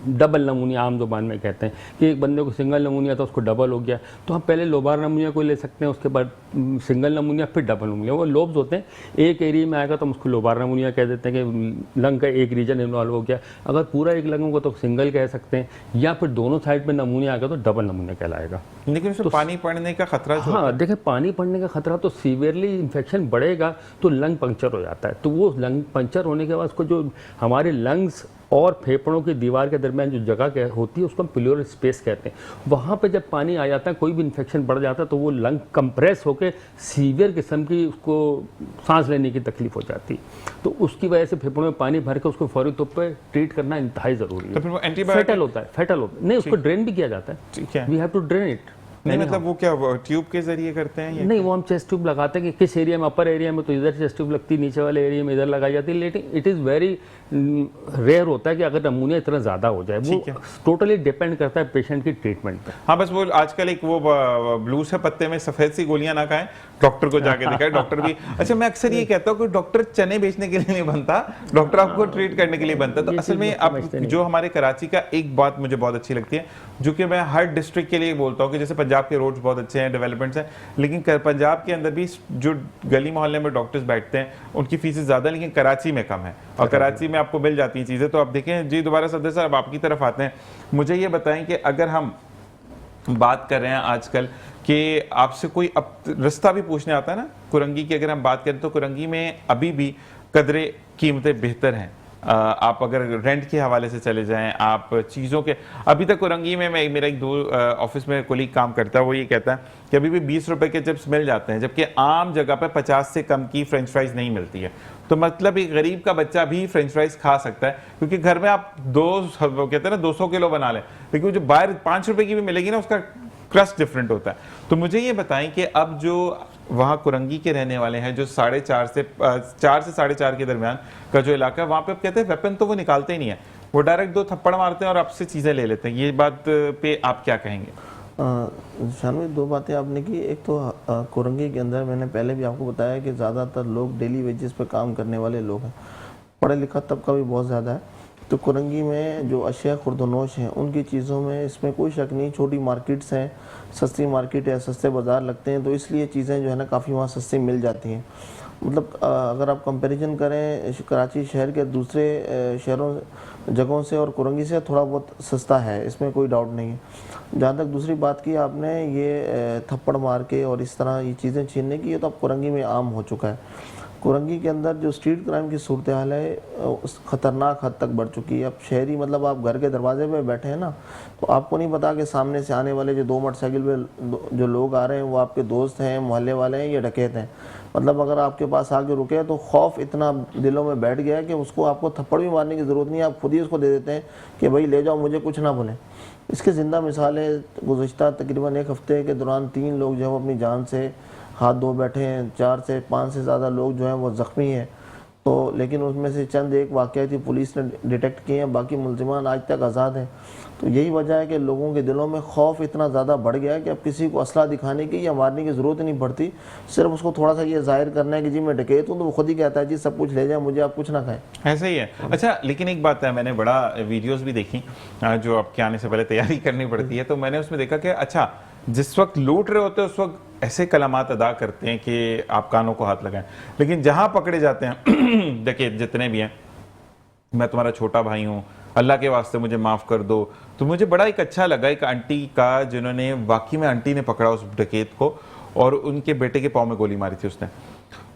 डबल नमूनिया आम जुबान में कहते हैं कि एक बंदे को सिंगल नमूनिया था उसको डबल हो गया, तो हम पहले लोबार नमूनिया को ले सकते हैं, उसके बाद सिंगल नमूनिया, फिर डबल नमूनिया। वो लोब्स होते हैं, एक एरिया में आएगा तो हम उसको लोबार नमूनिया कह देते हैं कि लंग का एक रीजन इन्वॉल्व हो गया। अगर पूरा एक लंग होगा तो सिंगल कह सकते हैं, या फिर दोनों साइड में नमूनिया आएगा तो डबल नमूनिया कहलाएगा। लेकिन उसमें पानी पड़ने का खतरा जो हाँ देखिए, पानी पड़ने का खतरा तो सीवियरली इन्फेक्शन बढ़ेगा तो लंग पंक्चर हो जाता है। तो वो लंग पंक्चर होने के बाद उसको जो हमारे लंग्स और फेफड़ों की दीवार के दरमियान जो जगह होती है उसको हम प्लूरल स्पेस कहते हैं। वहाँ पे जब पानी आ जाता है, कोई भी इन्फेक्शन बढ़ जाता है, तो वो लंग कंप्रेस होकर सीवियर किस्म की उसको सांस लेने की तकलीफ हो जाती है। तो उसकी वजह से फेफड़ों में पानी भर के उसको फौरी तौर पर ट्रीट करना इंतहाई ज़रूरी है। तो फिर वो एंटीबायोटिक फेटल होता है नहीं, उसको ड्रेन भी किया जाता है। ठीक है। We have to drain it. नहीं मतलब वो क्या ट्यूब के जरिए करते हैं? नहीं, वो हम चेस्ट ट्यूब लगाते हैं कि किस एरिया में, अपर एरिया में तो इधर चेस्ट ट्यूब लगती है, नीचे वाले एरिया में इधर लगाई जाती है। लेकिन इट इज़ वेरी रेयर होता है कि अगर नमूनिया इतना ज़्यादा हो जाए। वो टोटली डिपेंड करता है पेशेंट की ट्रीटमेंट पर। हाँ, बस वो आजकल एक वो ब्लू से पत्ते में सफ़ेद सी गोलियां ना खाएं, डॉक्टर को जाके दिखाएं। डॉक्टर भी अच्छा, मैं अक्सर ये कहता हूँ कि डॉक्टर चने बेचने के लिए नहीं बनता, डॉक्टर आपको ट्रीट करने के लिए बनता। तो असल में अब जो हमारे कराची का एक बात मुझे बहुत अच्छी लगती है, जो कि मैं हर डिस्ट्रिक्ट के लिए बोलता हूँ कि जैसे पंजाब पंजाब के रोड्स बहुत अच्छे हैं, डेवलपमेंट्स हैं, लेकिन पंजाब के अंदर भी जो गली मोहल्ले में डॉक्टर्स बैठते हैं उनकी फीसें ज़्यादा, लेकिन कराची में कम है, और कराची में आपको मिल जाती हैं चीज़ें। तो आप देखें जी, दोबारा सदर साहब आपकी तरफ आते हैं, मुझे ये बताएं कि अगर हम बात कर रहे हैं आजकल कि आपसे कोई अब रास्ता भी पूछने आता है ना कुरंगी की, अगर हम बात करें तो कुरंगी में अभी भी कदरे कीमतें बेहतर हैं। आप अगर रेंट के हवाले से चले जाएं, आप चीज़ों के, अभी तक कुरंगी में मैं, मेरा एक दो ऑफिस में कोलीग काम करता है, वो ये कहता है कि अभी भी 20 रुपए के चिप्स मिल जाते हैं, जबकि आम जगह पर 50 से कम की फ्रेंच फ्राइज नहीं मिलती है। तो मतलब एक गरीब का बच्चा भी फ्रेंच फ्राइज खा सकता है, क्योंकि घर में आप कहते हैं ना 200 किलो बना लें, लेकिन जो बाहर 5 रुपए की भी मिलेगी ना, उसका क्रस्ट डिफरेंट होता है। तो मुझे ये बताएं कि अब जो वहाँ कुरंगी के रहने वाले हैं, जो 4.5 से 4.5 के दरमियान का जो इलाका है, वहाँ पे अब कहते हैं वेपन तो वो निकालते ही नहीं है, वो डायरेक्ट 2 थप्पड़ मारते हैं और आपसे चीज़ें ले लेते हैं। ये बात पे आप क्या कहेंगे? शानवी, 2 बातें आपने की। एक तो कुरंगी के अंदर मैंने पहले भी आपको बताया कि ज़्यादातर लोग डेली वेजेस पे काम करने वाले लोग हैं, पढ़े लिखा तबका भी बहुत ज़्यादा है। तो कुरंगी में जो अशिया खुर्दनोश हैं उनकी चीज़ों में इसमें कोई शक नहीं, छोटी मार्केट्स हैं, सस्ती मार्केट है, सस्ते बाज़ार लगते हैं, तो इसलिए चीज़ें जो है ना काफ़ी वहाँ सस्ती मिल जाती हैं। मतलब अगर आप कंपैरिजन करें कराची शहर के दूसरे शहरों जगहों से और कुरंगी से, थोड़ा बहुत सस्ता है, इसमें कोई डाउट नहीं है। जहाँ तक दूसरी बात की आपने, ये थप्पड़ मार के और इस तरह ये चीज़ें छीनने की, ये तो अब कुरंगी में आम हो चुका है। कुरंगी के अंदर जो स्ट्रीट क्राइम की सूरत हाल है उस ख़तरनाक हद तक बढ़ चुकी है। अब शहरी, मतलब आप घर के दरवाजे पे बैठे हैं ना, तो आपको नहीं पता कि सामने से आने वाले जो 2 मोटरसाइकिल पे जो लोग आ रहे हैं वो आपके दोस्त हैं, मोहल्ले वाले हैं या डकैत हैं। मतलब अगर आपके पास आके रुके तो खौफ इतना दिलों में बैठ गया है कि उसको आपको थप्पड़ भी मारने की ज़रूरत नहीं है, आप खुद ही उसको दे देते हैं कि भाई ले जाओ, मुझे कुछ ना बोलें। इसकी ज़िंदा मिसाल है, गुज़श्ता तकरीबन 1 हफ़्ते के दौरान 3 लोग जो है अपनी जान से हाथ धो बैठे हैं, 4 से 5 से ज़्यादा लोग जो हैं वो ज़ख्मी हैं। तो लेकिन उसमें से चंद एक वाक़याती पुलिस ने डिटेक्ट किए हैं, बाकी मुलज़िमान आज तक आज़ाद हैं। तो यही वजह है कि लोगों के दिलों में खौफ इतना ज़्यादा बढ़ गया है कि अब किसी को असला दिखाने की या मारने की ज़रूरत नहीं पड़ती, सिर्फ उसको थोड़ा सा ये जाहिर करना है कि जी मैं डकैत हूँ, तो वो खुद ही कहता है जी सब कुछ ले जाए, मुझे आप कुछ ना खाएं। ऐसा ही है। अच्छा, लेकिन एक बात है, मैंने बड़ा वीडियोस भी देखी जो आपके आने से पहले तैयारी करनी पड़ती है, तो मैंने उसमें देखा कि अच्छा, जिस वक्त लूट रहे होते हैं उस वक्त ऐसे कलामात अदा करते हैं कि आप कानों को हाथ लगाएं, लेकिन जहां पकड़े जाते हैं डकैत जितने भी हैं, मैं तुम्हारा छोटा भाई हूँ, अल्लाह के वास्ते मुझे माफ़ कर दो। तो मुझे बड़ा एक अच्छा लगा एक आंटी का, जिन्होंने वाकई में आंटी ने पकड़ा उस डकैत को और उनके बेटे के पाँव में गोली मारी थी उसने।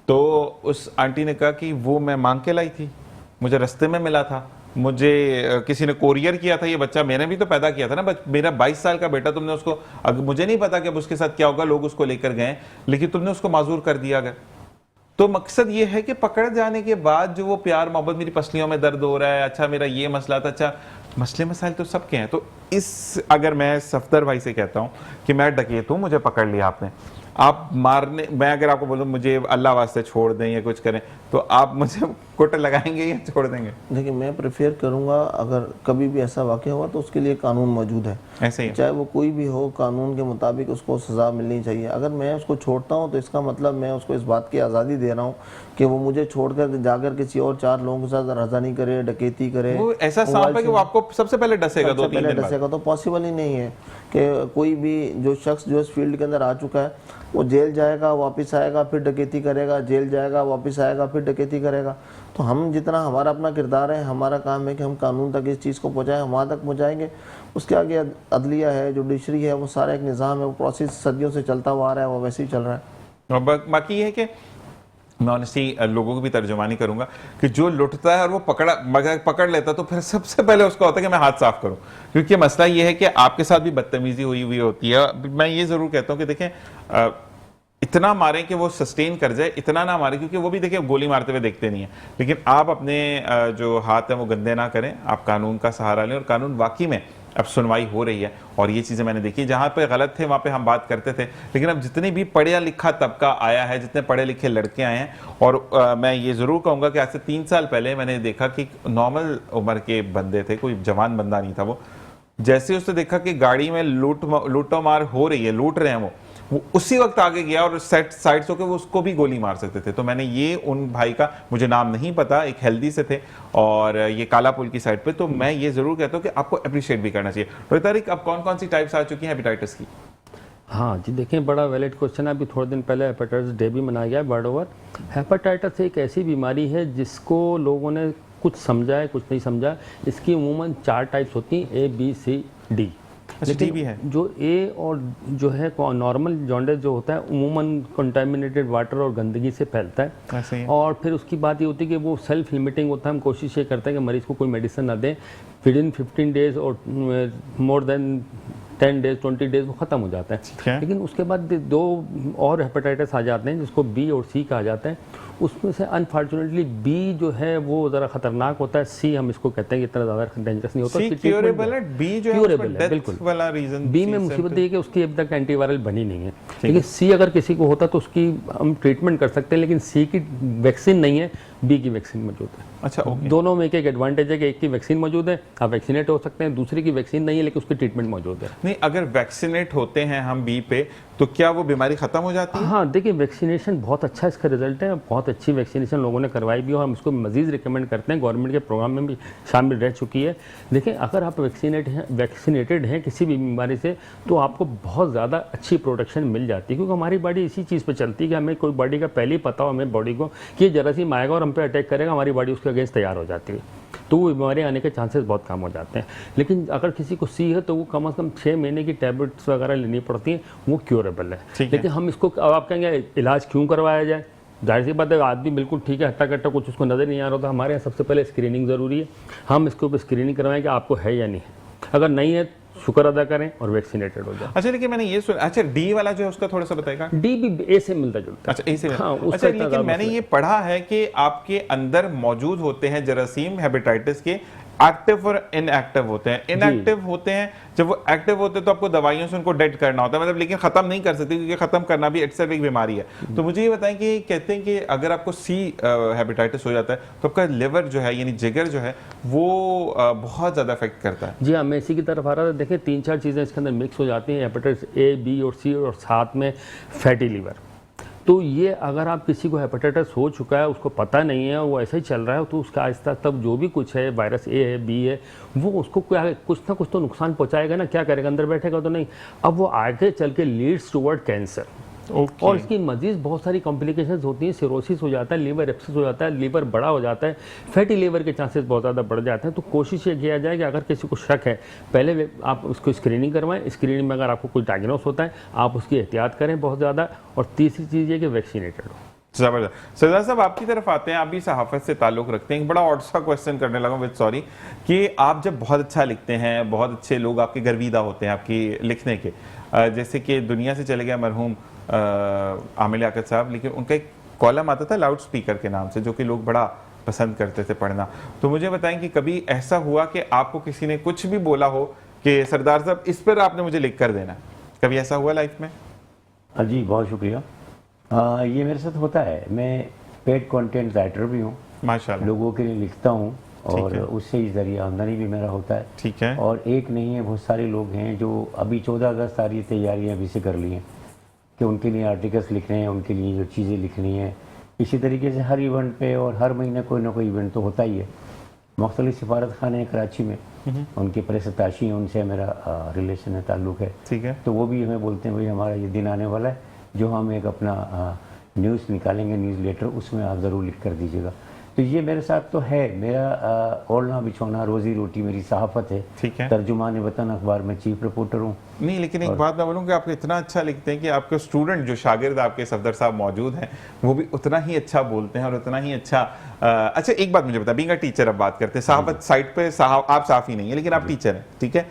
तो उस आंटी ने कहा कि वो मैं मांग के लाई थी, मुझे रास्ते में मिला था, मुझे किसी ने कोरियर किया था, ये बच्चा मैंने भी तो पैदा किया था ना, मेरा 22 साल का बेटा, तुमने उसको, अगर मुझे नहीं पता कि अब उसके साथ क्या होगा, लोग उसको लेकर गए, लेकिन तुमने उसको माजूर कर दिया अगर। तो मकसद ये है कि पकड़ जाने के बाद जो वो प्यार मोहब्बत, मेरी पसलियों में दर्द हो रहा है, अच्छा मेरा ये मसला था, अच्छा मसले मसाइल तो सबके हैं। तो इस, अगर मैं सफदर भाई से कहता हूँ कि मैं डकैत हूँ, मुझे पकड़ लिया आपने, आप मारने, मैं अगर आपको बोलूँ मुझे अल्लाह वास्ते छोड़ दें या कुछ करें, तो आप मुझे कुट लगाएंगे या छोड़ देंगे? देखिए, मैं प्रेफर करूँगा अगर कभी भी ऐसा वाक़या हुआ तो उसके लिए कानून मौजूद है, ऐसे ही चाहे वो कोई भी हो, कानून के मुताबिक उसको सज़ा मिलनी चाहिए। अगर मैं उसको छोड़ता हूँ तो इसका मतलब मैं उसको इस बात की आज़ादी दे रहा हूँ कि वो मुझे छोड़कर जाकर किसी और 4 लोगों के साथ रज़ानी करे, डकैती करे। वो ऐसा सांप है कि वो आपको सबसे पहले डसेगा, 2-3 दिन बाद। तो पॉसिबल ही नहीं है कि कोई भी जो शख्स जो इस फील्ड के अंदर आ चुका है वो जेल जाएगा, वापस आएगा, फिर डकैती करेगा, जेल जाएगा, वापस आएगा, फिर डकैती करेगा। तो हम जितना, हमारा अपना किरदार है, हमारा काम है कि हम कानून तक इस चीज़ को पहुँचाएँ, हम वहाँ तक पहुँचाएंगे। उसके आगे अदलिया है, जुडिशरी है, वो सारा एक निज़ाम है, वो प्रोसेस सदियों से चलता हुआ आ रहा है, वो वैसे ही चल रहा है। और बाकी ये है कि मैं ऑनेस्टली लोगों की भी तर्जुमानी करूंगा कि जो लुटता है और वो पकड़ लेता, तो फिर सबसे पहले उसका होता है कि मैं हाथ साफ करूं, क्योंकि मसला ये है कि आपके साथ भी बदतमीजी हुई हुई होती है। मैं ये जरूर कहता हूं कि देखें, इतना मारें कि वो सस्टेन कर जाए, इतना ना मारें, क्योंकि वो भी देखिए गोली मारते हुए देखते नहीं है, लेकिन आप अपने जो हाथ हैं वो गंदे ना करें, आप कानून का सहारा लें। और कानून वाकई में अब सुनवाई हो रही है, और ये चीज़ें मैंने देखी, जहाँ पे गलत थे वहाँ पे हम बात करते थे, लेकिन अब जितने भी पढ़ा लिखा तबका आया है, जितने पढ़े लिखे लड़के आए हैं, और मैं ये ज़रूर कहूँगा कि आज से 3 साल पहले मैंने देखा कि नॉर्मल उम्र के बंदे थे, कोई जवान बंदा नहीं था, वो जैसे उसने देखा कि गाड़ी में लूटो मार हो रही है, लूट रहे हैं वो उसी वक्त आगे गया और साइड होकर वो उसको भी गोली मार सकते थे। तो मैंने ये उन भाई का, मुझे नाम नहीं पता, एक हेल्दी से थे और ये काला पुल की साइड पे, तो मैं ये जरूर कहता हूँ कि आपको अप्रिशिएट भी करना चाहिए। रोहित तारिक, अब कौन कौन सी टाइप्स आ चुकी हैं हेपेटाइटिस की? हाँ जी, देखें बड़ा वैलिड क्वेश्चन है। अभी थोड़े दिन पहले हेपेटाइटिस डे भी मनाया गया वर्ल्ड ओवर। हेपेटाइटिस एक ऐसी बीमारी है जिसको लोगों ने कुछ समझा है, कुछ नहीं समझा। इसकी अमूमन 4 टाइप्स होती हैं, ए बी सी डी। अच्छा, डी भी है। जो ए और जो है नॉर्मल जॉन्डिस जो होता है अमूमन कंटामिनेटेड वाटर और गंदगी से फैलता है। ऐसे ही है। और फिर उसकी बात ये होती है कि वो सेल्फ लिमिटिंग होता है। हम कोशिश ये करते हैं कि मरीज़ को कोई मेडिसिन ना दें, विद इन 15 डेज और मोर देन 10 डेज 20 डेज वो ख़त्म हो जाता ठीक है। है। लेकिन उसके बाद 2 और हेपेटाइटिस आ जाते हैं जिसको बी और सी कहा जाता है। उसमें से अनफॉर्चुनेटली बी जो है वो ज़रा खतरनाक होता है। सी हम इसको कहते हैं कि इतना ज़्यादा डेंजरस नहीं होता। सी उसकी treatment क्योरेबल है, बी जो है curable उसमें है, डेथ बिल्कुल। वाला रीजन। बी में मुसीबत ये है कि उसकी अभी तक एंटीवायरल बनी नहीं है। लेकिन सी अगर किसी को होता तो उसकी हम ट्रीटमेंट कर सकते हैं, लेकिन सी की वैक्सीन नहीं है, बी की वैक्सीन मौजूद है। अच्छा, ओके। दोनों में एक एडवांटेज है कि एक की वैक्सीन मौजूद है, आप वैक्सीनेट हो सकते हैं, दूसरी की वैक्सीन नहीं है लेकिन उसकी ट्रीटमेंट मौजूद है। नहीं, अगर वैक्सीनेट होते हैं हम बी पे तो क्या वो बीमारी खत्म हो जाती है? हाँ, देखिए वैक्सीनेशन बहुत अच्छा इसका रिजल्ट है। बहुत अच्छी वैक्सीनेशन लोगों ने करवाई भी और हम इसको मजीद रिकमेंड करते हैं। गवर्नमेंट के प्रोग्राम में भी शामिल रह चुकी है। देखिए अगर आप वैक्सीनेटेड हैं किसी भी बीमारी से तो आपको बहुत ज़्यादा अच्छी प्रोटेक्शन मिल जाती है, क्योंकि हमारी बॉडी इसी चीज़ पे चलती है कि हमें कोई बॉडी का पहले ही पता हो हमें बॉडी को कि जरासीम आएगा और हम पे अटैक करेगा, हमारी बॉडी उसके अगेंस्ट तैयार हो जाती है, तो वो बीमारी आने के चांसेस बहुत कम हो जाते हैं। लेकिन अगर किसी को सी है तो वो कम से कम 6 महीने की टैबलेट्स वगैरह लेनी पड़ती हैं, वो क्योरेबल है। ठीक है। लेकिन हम इसको अब आप कहेंगे इलाज क्यों करवाया जाए, जाहिर सी बात है आदमी बिल्कुल ठीक है, हट्टा कट्टा कुछ उसको नज़र नहीं आ रहा, तो हमारे यहाँ सबसे पहले स्क्रीनिंग ज़रूरी है। हम इसके ऊपर स्क्रीनिंग करवाएं कि आपको है या नहीं है। अगर नहीं है शुक्र अदा करें और वैक्सीनेटेड हो जाए। अच्छा, लेकिन मैंने ये सुना, अच्छा डी वाला जो है उसका थोड़ा सा बताएगा। डी भी ए से मिलता जुलता है। अच्छा, इसे हाँ, उसका अच्छा, इतना लेकिन ज़्यादा मैंने मसला ये पढ़ा है कि आपके अंदर मौजूद होते हैं जरासीम हेपेटाइटिस के, एक्टिव और इनएक्टिव होते हैं। इनएक्टिव होते हैं, जब वो एक्टिव होते हैं तो आपको दवाइयों से उनको डेड करना होता है, मतलब, लेकिन खत्म नहीं कर सकते क्योंकि खत्म करना भी इटसेल्फ एक बीमारी है। तो मुझे ये बताएं कि कहते हैं कि अगर आपको सी हेपेटाइटिस हो जाता है तो आपका लिवर जो है यानी जिगर जो है वो बहुत ज़्यादा अफेक्ट करता है। जी हाँ, मैं इसी की तरफ आ रहा था। देखिए 3-4 चीज़ें इसके अंदर मिक्स हो जाती हैं, हेपेटाइटिस ए, बी और सी, और साथ में फैटी लीवर। तो ये अगर आप किसी को हेपेटाइटिस हो चुका है, उसको पता नहीं है, वो ऐसा ही चल रहा है, तो उसका आहिस्ता तब जो भी कुछ है, वायरस ए है, बी है, वो उसको कुछ ना कुछ तो नुकसान पहुंचाएगा ना। क्या करेगा, अंदर बैठेगा तो नहीं। अब वो आगे चल के लीड्स टुवर्ड कैंसर। और इसकी मजीद बहुत सारी कॉम्प्लिकेशंस होती हैं। सिरोसिस हो जाता है, लीवर एब्सेस हो जाता है, लीवर बड़ा हो जाता है, फैटी लीवर के चांसेस बहुत ज़्यादा बढ़ जाते हैं। तो कोशिश ये किया जाए कि अगर किसी को शक है, पहले आप उसको स्क्रीनिंग करवाएं। स्क्रीनिंग में अगर आपको कोई डायग्नोस होता है, आप उसकी एहतियात करें बहुत ज़्यादा। और तीसरी चीज़ ये कि वैक्सीनेटेड हो। जबरदस्त। सरदार साहब, आपकी तरफ आते हैं, आप भी सहाफत से ताल्लुक रखते हैं। एक बड़ा ऑड सा क्वेश्चन करने लगा विद सॉरी, कि आप जब बहुत अच्छा लिखते हैं, बहुत अच्छे लोग आपके गर्विदा होते हैं आपकी लिखने के, जैसे कि दुनिया से चले गए मरहूम आमिर लियाकत साहब, लेकिन उनका एक कॉलम आता था लाउड स्पीकर के नाम से, जो कि लोग बड़ा पसंद करते थे पढ़ना। तो मुझे बताएं कि कभी ऐसा हुआ कि आपको किसी ने कुछ भी बोला हो कि सरदार साहब इस पर आपने मुझे लिख कर देना, कभी ऐसा हुआ लाइफ में? जी बहुत शुक्रिया। ये मेरे साथ होता है। मैं पेड कंटेंट राइटर भी हूँ, माशाल्लाह। लोगों के लिए लिखता हूँ और है। उससे ही ज़रिया आमदनी भी मेरा होता है। ठीक है। और एक नहीं है, बहुत सारे लोग हैं जो अभी 14 अगस्त आ रही है, तैयारियाँ अभी से कर ली हैं कि उनके लिए आर्टिकल्स लिखने हैं, उनके लिए जो चीज़ें लिखनी है। इसी तरीके से हर इवेंट पे और हर महीने कोई ना कोई इवेंट तो होता ही है। मुख्तलिफ सिफारत खाने हैं कराची में, उनके प्रेस अताशी हैं, उनसे मेरा रिलेशन है, ताल्लुक़ है। ठीक है। तो वो भी हमें बोलते हैं भाई हमारा ये दिन आने वाला है जो हम एक अपना न्यूज़ निकालेंगे, न्यूज़ लेटर, उसमें आप ज़रूर लिख कर दीजिएगा। तो ये मेरे साथ तो है। मेरा ओढ़ना बिछौना, रोज़ी रोटी मेरी सहाफ़त है। ठीक है। तर्जुमान वतन अखबार में चीफ रिपोर्टर हूँ। नहीं, लेकिन एक बात मैं बोलूँ कि आप इतना अच्छा लिखते हैं कि आपके स्टूडेंट जो शागिर्द आपके सफदर साहब मौजूद हैं वो भी उतना ही अच्छा बोलते हैं और उतना ही अच्छा। अच्छा, एक बात मुझे बता, बीइंग अ टीचर अब बात करते हैं, सहाफत साइड पे आप साफ़ी नहीं है लेकिन आप टीचर हैं, ठीक है।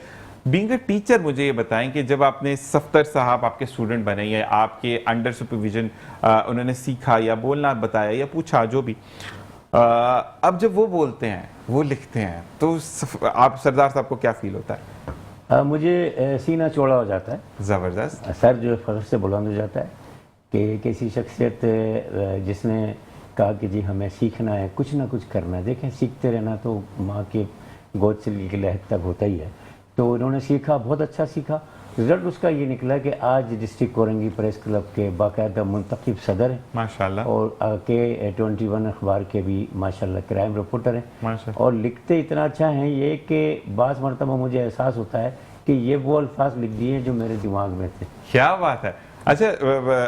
बीइंग अ टीचर मुझे ये बताएं कि जब आपने सफदर साहब आपके स्टूडेंट बने या आपके अंडर सुपरविजन उन्होंने सीखा या बोलना बताया या पूछा जो भी, अब जब वो बोलते हैं, वो लिखते हैं, तो आप सरदार साहब को क्या फील होता है? मुझे सीना चौड़ा हो जाता है, ज़बरदस्त। सर जो है फख्र से बुलंद हो जाता है कि किसी शख्सियत जिसने कहा कि जी हमें सीखना है, कुछ ना कुछ करना है। देखें, सीखते रहना तो माँ के गोद से लेकर लहद तक होता ही है। तो उन्होंने सीखा, बहुत अच्छा सीखा। रिजल्ट उसका ये निकला कि आज डिस्ट्रिक्ट कोरंगी प्रेस क्लब के बाकायदा मुंतखब सदर हैं माशाल्लाह, और के 21 अखबार के भी माशाल्लाह क्राइम रिपोर्टर हैं माशाल्लाह, और लिखते इतना अच्छा हैं ये कि बाज़ मरतबा मुझे एहसास होता है कि कि ये वो अल्फाज लिख दिए हैं जो मेरे दिमाग में थे। क्या बात है। अच्छा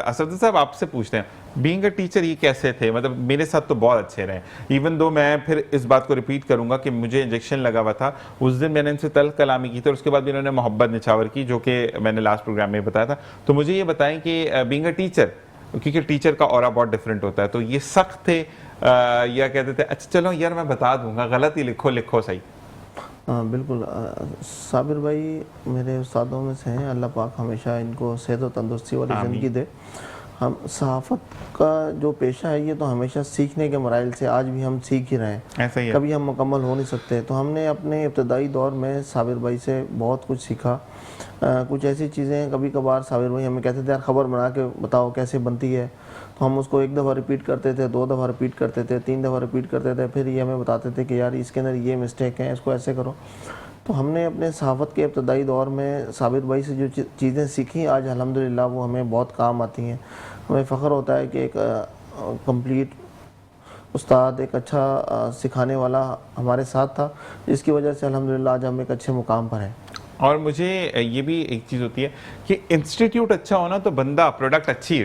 असद साहब, आपसे पूछते हैं, बीइंग अ टीचर ये कैसे थे? मतलब मेरे साथ तो बहुत अच्छे रहे, इवन दो मैं फिर इस बात को रिपीट करूंगा कि मुझे इंजेक्शन लगा हुआ था उस दिन, मैंने इनसे तल्ख कलामी की थी और उसके बाद भी इन्होंने मोहब्बत निछावर की, जो कि मैंने लास्ट प्रोग्राम में बताया था। तो मुझे ये बताएं कि बीइंग अ टीचर, क्योंकि टीचर का ऑरा बहुत डिफरेंट होता है, तो ये सख्त थे या कहते थे अच्छा चलो यार मैं बता दूंगा, गलत ही लिखो लिखो सही? बिल्कुल। साबिर भाई मेरे उस्तादों में से हैं, अल्लाह पाक हमेशा इनको सेहत और तंदुरुस्ती वाली ज़िंदगी दे। हम सहाफ़त का जो पेशा है ये तो हमेशा सीखने के मराइल से आज भी हम सीख ही रहे हैं, ऐसा ही है। कभी हम मुकम्मल हो नहीं सकते। तो हमने अपने इब्तदाई दौर में साबिर भाई से बहुत कुछ सीखा। कुछ ऐसी चीज़ें कभी कभार साबिर भाई हमें कहते थे यार ख़बर बना के बताओ कैसे बनती है, तो हम उसको एक दफ़ा रिपीट करते थे, 2 दफ़ा रिपीट करते थे, 3 दफ़ा रिपीट करते थे, फिर ये हमें बताते थे कि यार इसके अंदर ये मिस्टेक है, इसको ऐसे करो। तो हमने अपने सहाफ़त के इब्तदाई दौर में साबिर भाई से जो चीज़ें सीखी आज अल्हम्दुलिल्लाह वो हमें बहुत काम आती हैं। हमें फ़ख्र होता है कि एक कंप्लीट उस्ताद, एक अच्छा सिखाने वाला हमारे साथ था, जिसकी वजह से अल्हम्दुलिल्लाह आज हम एक अच्छे मुकाम पर हैं। और मुझे ये भी एक चीज़ होती है कि इंस्टीट्यूट अच्छा होना तो बंदा प्रोडक्ट अच्छी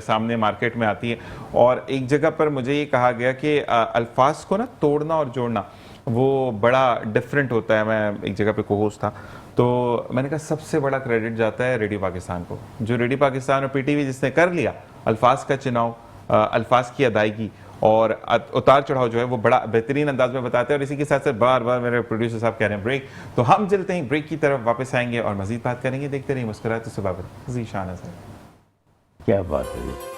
सामने मार्केट में आती है। और एक जगह पर मुझे ये कहा गया कि अल्फाज को ना तोड़ना और जोड़ना वो बड़ा डिफरेंट होता है। मैं एक जगह पे कोहोस्ट था, तो मैंने कहा सबसे बड़ा क्रेडिट जाता है रेडियो पाकिस्तान को, जो रेडियो पाकिस्तान और पीटीवी जिसने कर लिया अल्फाज का चुनाव, अल्फाज की अदायगी और उतार चढ़ाव जो है वो बड़ा बेहतरीन अंदाज में बताते हैं। और इसी के साथ साथ बार बार मेरे प्रोड्यूसर साहब कह रहे हैं ब्रेक, तो हम चलते हैं ब्रेक की तरफ, वापस आएंगे और मजीद बात करेंगे। देखते रहिए मुस्कुराते सुबह पर ज़ीशान अज़हर। क्या बात है।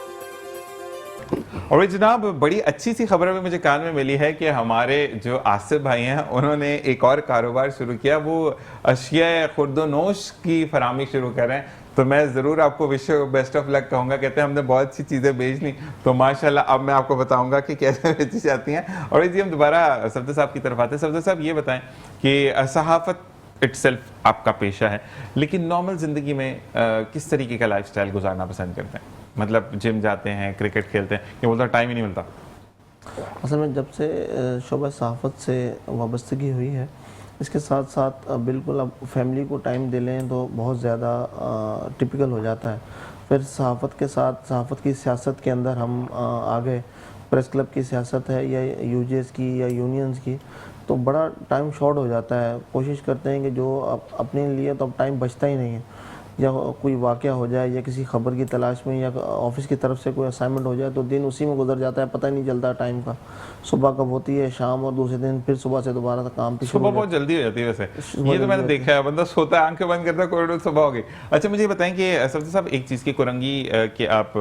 और जनाब बड़ी अच्छी सी खबर भी मुझे कान में मिली है कि हमारे जो आसिफ भाई हैं उन्होंने एक और कारोबार शुरू किया, वो अशिया खुर्दोनोश की फराहमी शुरू कर रहे हैं। तो मैं ज़रूर आपको विश बेस्ट ऑफ लक कहूँगा। कहते हैं हमने बहुत सी चीज़ें बेच ली, तो माशाल्लाह अब मैं आपको बताऊँगा कि कैसे बेची जाती हैं। और जी हम दोबारा सफदर साहब की तरफ आते हैं। सफदर साहब ये बताएं कि सहाफ़त इटसेल्फ आपका पेशा है, लेकिन नॉर्मल ज़िंदगी में किस तरीके का लाइफस्टाइल गुजारना पसंद करते हैं? मतलब जिम जाते हैं, क्रिकेट खेलते हैं, ये बोलता टाइम ही नहीं मिलता? असल में जब से शोबा सहाफ़त से वाबस्तगी हुई है, इसके साथ साथ बिल्कुल अब फैमिली को टाइम दे लें तो बहुत ज़्यादा टिपिकल हो जाता है। फिर सहाफ़त के साथ सहाफ़त की सियासत के अंदर हम आ गए, प्रेस क्लब की सियासत है या यूजेस की या यूनियंस की, तो बड़ा टाइम शॉर्ट हो जाता है। कोशिश करते हैं कि जो अपने लिए तो अब टाइम बचता ही नहीं है, या कोई वाक़या हो जाए या किसी खबर की तलाश में या ऑफिस की तरफ से कोई असाइनमेंट हो जाए तो दिन उसी में गुजर जाता है, पता ही नहीं चलता टाइम का। सुबह कब होती है, शाम, और दूसरे दिन फिर सुबह से दोबारा काम पे सुबह बहुत जल्दी हो जाती है वैसे, ये तो मैंने देखा है, बंदा सोता है आंखें बंद करता है, कोई सुबह हो गई। अच्छा मुझे बताएं कि सफदर साहब एक चीज़ की कुरंगी के आप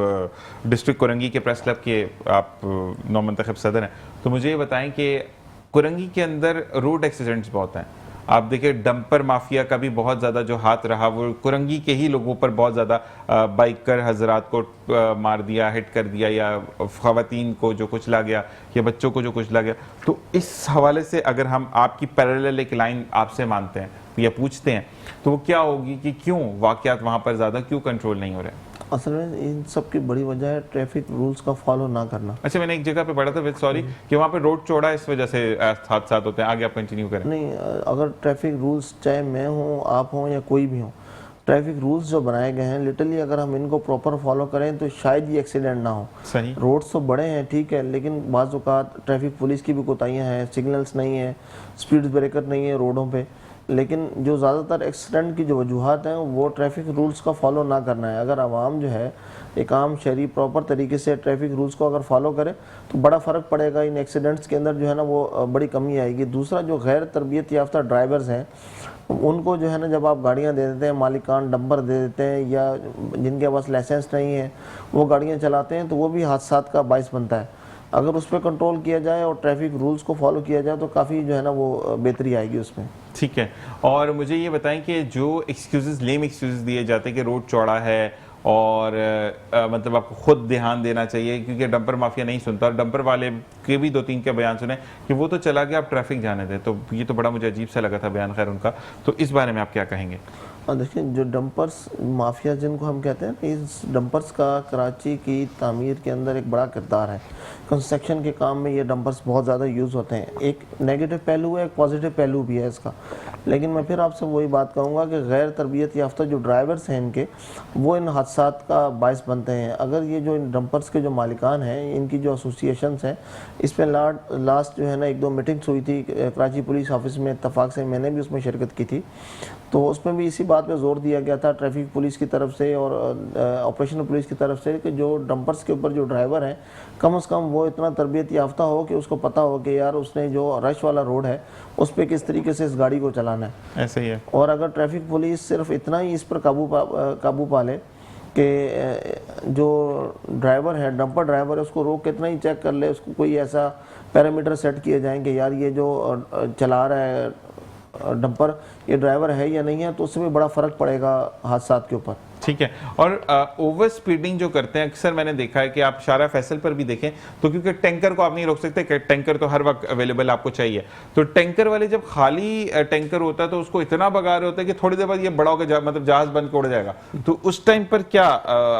डिस्ट्रिक्ट कुरंगी के प्रेस क्लब के आप नौमंतखब सदर हैं, तो मुझे ये बताएं कि कुरंगी के अंदर रोड एक्सीडेंट्स बहुत हैं। आप देखिए डंपर माफिया का भी बहुत ज़्यादा जो हाथ रहा वो कुरंगी के ही लोगों पर बहुत ज़्यादा, बाइकर हजरात को मार दिया, हिट कर दिया, या ख़वातीन को जो कुचला गया या बच्चों को जो कुचला गया। तो इस हवाले से अगर हम आपकी पैरेलल एक लाइन आपसे मानते हैं या पूछते हैं तो वो क्या होगी कि क्यों वाक़यात वहाँ पर ज़्यादा क्यों कंट्रोल नहीं हो रहे? असल में इन सब की बड़ी वजह है ट्रैफिक रूल्स का फॉलो ना करना। अच्छा मैंने एक जगह पे पढ़ा था विद सॉरी कि वहाँ पे रोड चौड़ा इस वजह से हादसा होते हैं। आगे आप कंटिन्यू करें। नहीं, अगर ट्रैफिक रूल्स चाहे मैं हूँ, आप हों या कोई भी हो, ट्रैफिक रूल्स जो बनाए गए हैं लिटरली अगर हम इनको प्रॉपर फॉलो करें तो शायद ये एक्सीडेंट ना हो। सही। रोड्स तो बड़े हैं ठीक है, लेकिन बाज़ औक़ात ट्रैफिक पुलिस की भी कोताहियाँ हैं, सिग्नल्स नहीं है, स्पीड ब्रेकर नहीं है रोडों पे। लेकिन जो ज़्यादातर एक्सीडेंट की जो वजूहत हैं वो ट्रैफिक रूल्स का फॉलो ना करना है। अगर आवाम जो है एक आम शहरी प्रॉपर तरीके से ट्रैफिक रूल्स को अगर फॉलो करे तो बड़ा फ़र्क पड़ेगा, इन एक्सीडेंट्स के अंदर जो है ना वो बड़ी कमी आएगी। दूसरा, जो गैर तरबियत याफ्ता ड्राइवर्स हैं उनको जो है ना जब आप गाड़ियाँ दे देते हैं, मालिकान डंपर दे देते हैं, या जिनके पास लाइसेंस नहीं है वो गाड़ियाँ चलाते हैं, तो वो भी हादसात का बाइस बनता है। अगर उस पर कंट्रोल किया जाए और ट्रैफिक रूल्स को फॉलो किया जाए तो काफ़ी जो है ना वो बेहतरी आएगी उसमें। ठीक है। और मुझे ये बताएं कि जो एक्सक्यूज़ लेम एक्सक्यूज़ दिए जाते हैं कि रोड चौड़ा है और मतलब आपको खुद ध्यान देना चाहिए क्योंकि डंपर माफिया नहीं सुनता, और डंपर वाले के भी 2-3 के बयान सुने कि वो तो चला गया आप ट्रैफिक जाने दें, तो ये तो बड़ा मुझे अजीब सा लगा था बयान खैर उनका, तो इस बारे में आप क्या कहेंगे? और देखिए जो डंपर्स माफिया जिनको हम कहते हैं, इस डंपर्स का कराची की तामीर के अंदर एक बड़ा किरदार है। कंस्ट्रक्शन के काम में ये डंपर्स बहुत ज़्यादा यूज़ होते हैं। एक नेगेटिव पहलू है, एक पॉजिटिव पहलू भी है इसका। लेकिन मैं फिर आपसे वही बात कहूँगा कि गैर तरबियत याफ्ता जो ड्राइवर्स हैं इनके, वो इन हादसात का बायस बनते हैं। अगर ये जो इन डंपर्स के जो मालिकान हैं, इनकी जो एसोसिएशंस हैं, इस पर लास्ट जो है ना 1-2 मीटिंग्स हुई थी कराची पुलिस ऑफिस में, इत्तफाक से मैंने भी उसमें शिरकत की थी। तो उसमें भी इसी बात पे जोर दिया गया था ट्रैफिक पुलिस की तरफ से और ऑपरेशनल पुलिस की तरफ से कि जो डंपर्स के ऊपर जो ड्राइवर हैं, कम से कम वो इतना तरबियत याफ्ता हो कि उसको पता हो कि यार उसने जो रश वाला रोड है उस पर किस तरीके से इस गाड़ी को चलाना है। ऐसे ही है। और अगर ट्रैफिक पुलिस सिर्फ इतना ही इस पर काबू पा ले कि जो ड्राइवर है, डंपर ड्राइवर है, उसको रोक के इतना ही चेक कर ले, उसको कोई ऐसा पैरामीटर सेट किए जाएंगे यार ये जो चला रहा है डंपर, ये ड्राइवर है या नहीं है, तो उससे भी बड़ा फ़र्क पड़ेगा हादसात के ऊपर। ठीक है। और ओवर स्पीडिंग जो करते हैं, अक्सर मैंने देखा है कि आप शारा फैसल पर भी देखें तो, क्योंकि टैंकर को आप नहीं रोक सकते, टैंकर तो हर वक्त अवेलेबल आपको चाहिए, तो टैंकर वाले जब खाली टैंकर होता है तो उसको इतना भगा रहे होते हैं कि थोड़ी देर बाद ये बड़ा होकर मतलब जहाज बन के उड़ जाएगा। तो उस टाइम पर क्या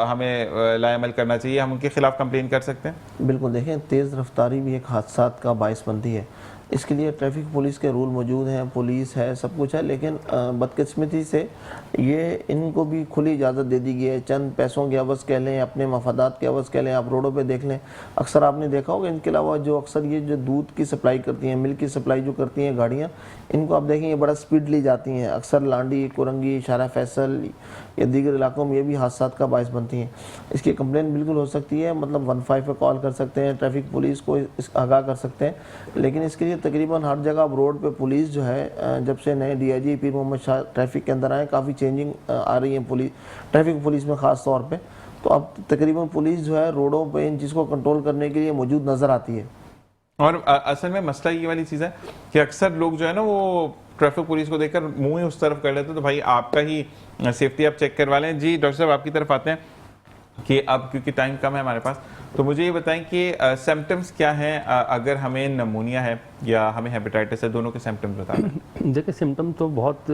हमें लाएमल करना चाहिए? हम उनके खिलाफ कंप्लेन कर सकते हैं? बिल्कुल, देखें तेज़ रफ्तारी भी एक हादसात का बायस बनती है। इसके लिए ट्रैफिक पुलिस के रूल मौजूद हैं, पुलिस है, सब कुछ है, लेकिन बदकिस्मती से ये इनको भी खुली इजाज़त दे दी गई है। चंद पैसों के अवज़ कह लें, अपने मफादात के अवज़ कह लें, आप रोडों पे देख लें, अक्सर आपने देखा होगा इनके अलावा जो अक्सर ये जो दूध की सप्लाई करती हैं, मिल्क की सप्लाई जो करती हैं गाड़ियाँ, इनको आप देखें ये बड़ा स्पीडली जाती हैं। अक्सर लांडी, कुरंगी, शारा फैसल या दीगर इलाकों में ये भी हादसात का बायस बनती हैं। इसकी कंप्लेन बिल्कुल हो सकती है, मतलब 15 पे कॉल कर सकते हैं, ट्रैफिक पुलिस को आगाह कर सकते हैं। लेकिन इसके लिए तकरीबन हर जगह अब रोड पे पुलिस जो है, जब से नए DIG पीर मोहम्मद शाह ट्रैफिक के अंदर आए, काफ़ी चेंजिंग आ रही है पुलिस, ट्रैफिक पुलिस में ख़ास तौर पे। तो अब तकरीबन पुलिस जो है रोडों पे इन चीज़ को कंट्रोल करने के लिए मौजूद नज़र आती है। और असल में मसला ये वाली चीज़ है कि अक्सर लोग जो है ना वो ट्रैफिक पुलिस को देखकर मुंह ही उस तरफ कर लेते हैं, तो भाई आपका ही सेफ्टी आप चेक करवा लें। जी डॉक्टर साहब, आपकी तरफ आते हैं कि अब क्योंकि टाइम कम है हमारे पास, तो मुझे ये बताएं कि सिम्टम्स क्या हैं अगर हमें नमूनिया है या हमें हेपेटाइटिस है, दोनों के सिम्टम्स बता दें। देखिए सिम्टम तो बहुत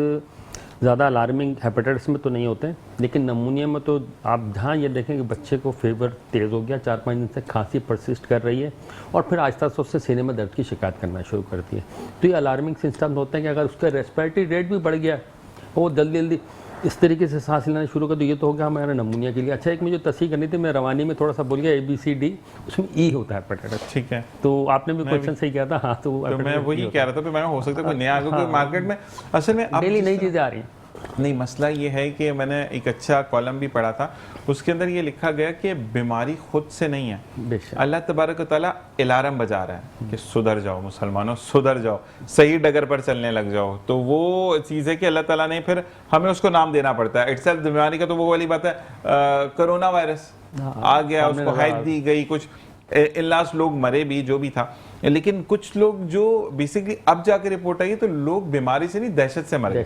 ज़्यादा अलार्मिंग हेपेटाइटिस में तो नहीं होते हैं, लेकिन नमूनिया में तो आप जहाँ ये देखें कि बच्चे को फीवर तेज़ हो गया, 4-5 दिन से खांसी परसिस्ट कर रही है और फिर आहिस्ता आहिस्ता उससे सीने में दर्द की शिकायत करना शुरू करती है, तो ये अलार्मिंग सिम्टम्स होते हैं कि अगर उसका रेस्पिरेटरी रेट भी बढ़ गया, वो जल्दी जल्दी इस तरीके से सांस लेना शुरू कर, तो ये तो हो गया हमारा नमूनिया के लिए। अच्छा, एक मुझे तस्हीह करनी थी, मैं रवानी में थोड़ा सा बोल गया ABCD, उसमें E होता है हेपेटाइटिस। ठीक है, तो आपने भी क्वेश्चन सही किया था। हाँ, तो मैं वही कह रहा था, मैंने हो सकता है कोई नया आ गया, कोई मार्केट में असल में डेली नई चीज़ें आ रही हैं। नहीं, मसला ये है कि मैंने एक अच्छा कॉलम भी पढ़ा था, उसके अंदर ये लिखा गया कि बीमारी खुद से नहीं है, अल्लाह तबारक व तआला अलार्म बजा रहा है कि सुधर जाओ मुसलमानों, सुधर जाओ, सही डगर पर चलने लग जाओ। तो वो चीज़ है कि अल्लाह ताला ने फिर हमें उसको नाम देना पड़ता है। इट्सेल्फ बीमारी का तो वो वाली बात है, कोरोना वायरस आ गया, उसको हाइप दी गई, कुछ इलाज लोग मरे भी, जो भी था, लेकिन कुछ लोग जो बेसिकली अब जाकर रिपोर्ट आई है तो लोग बीमारी से नहीं दहशत से मरे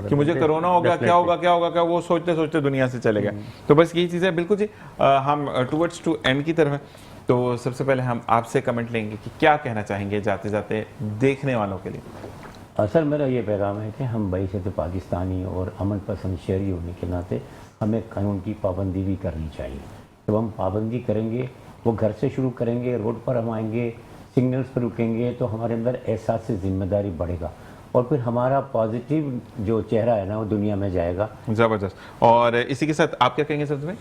कि मुझे कोरोना होगा, क्या होगा क्या होगा क्या, वो सोचते सोचते दुनिया से चले गए। तो बस यही चीज़ है। बिल्कुल जी, हम टूवर्ड्स टू एंड की तरफ है, तो सबसे पहले हम आपसे कमेंट लेंगे कि क्या कहना चाहेंगे जाते जाते देखने वालों के लिए। असल मेरा ये पैगाम है कि हम बैशत पाकिस्तानी और अमन पसंद शहरी होने के नाते हमें कानून की पाबंदी भी करनी चाहिए। जब हम पाबंदी करेंगे, वो घर से शुरू करेंगे, रोड पर हम आएंगे, सिग्नल्स पर रुकेंगे, तो हमारे अंदर एहसास से जिम्मेदारी बढ़ेगा और फिर हमारा पॉजिटिव जो चेहरा है ना वो दुनिया में जाएगा। ज़बरदस्त। और इसी के साथ आप क्या कहेंगे सर में?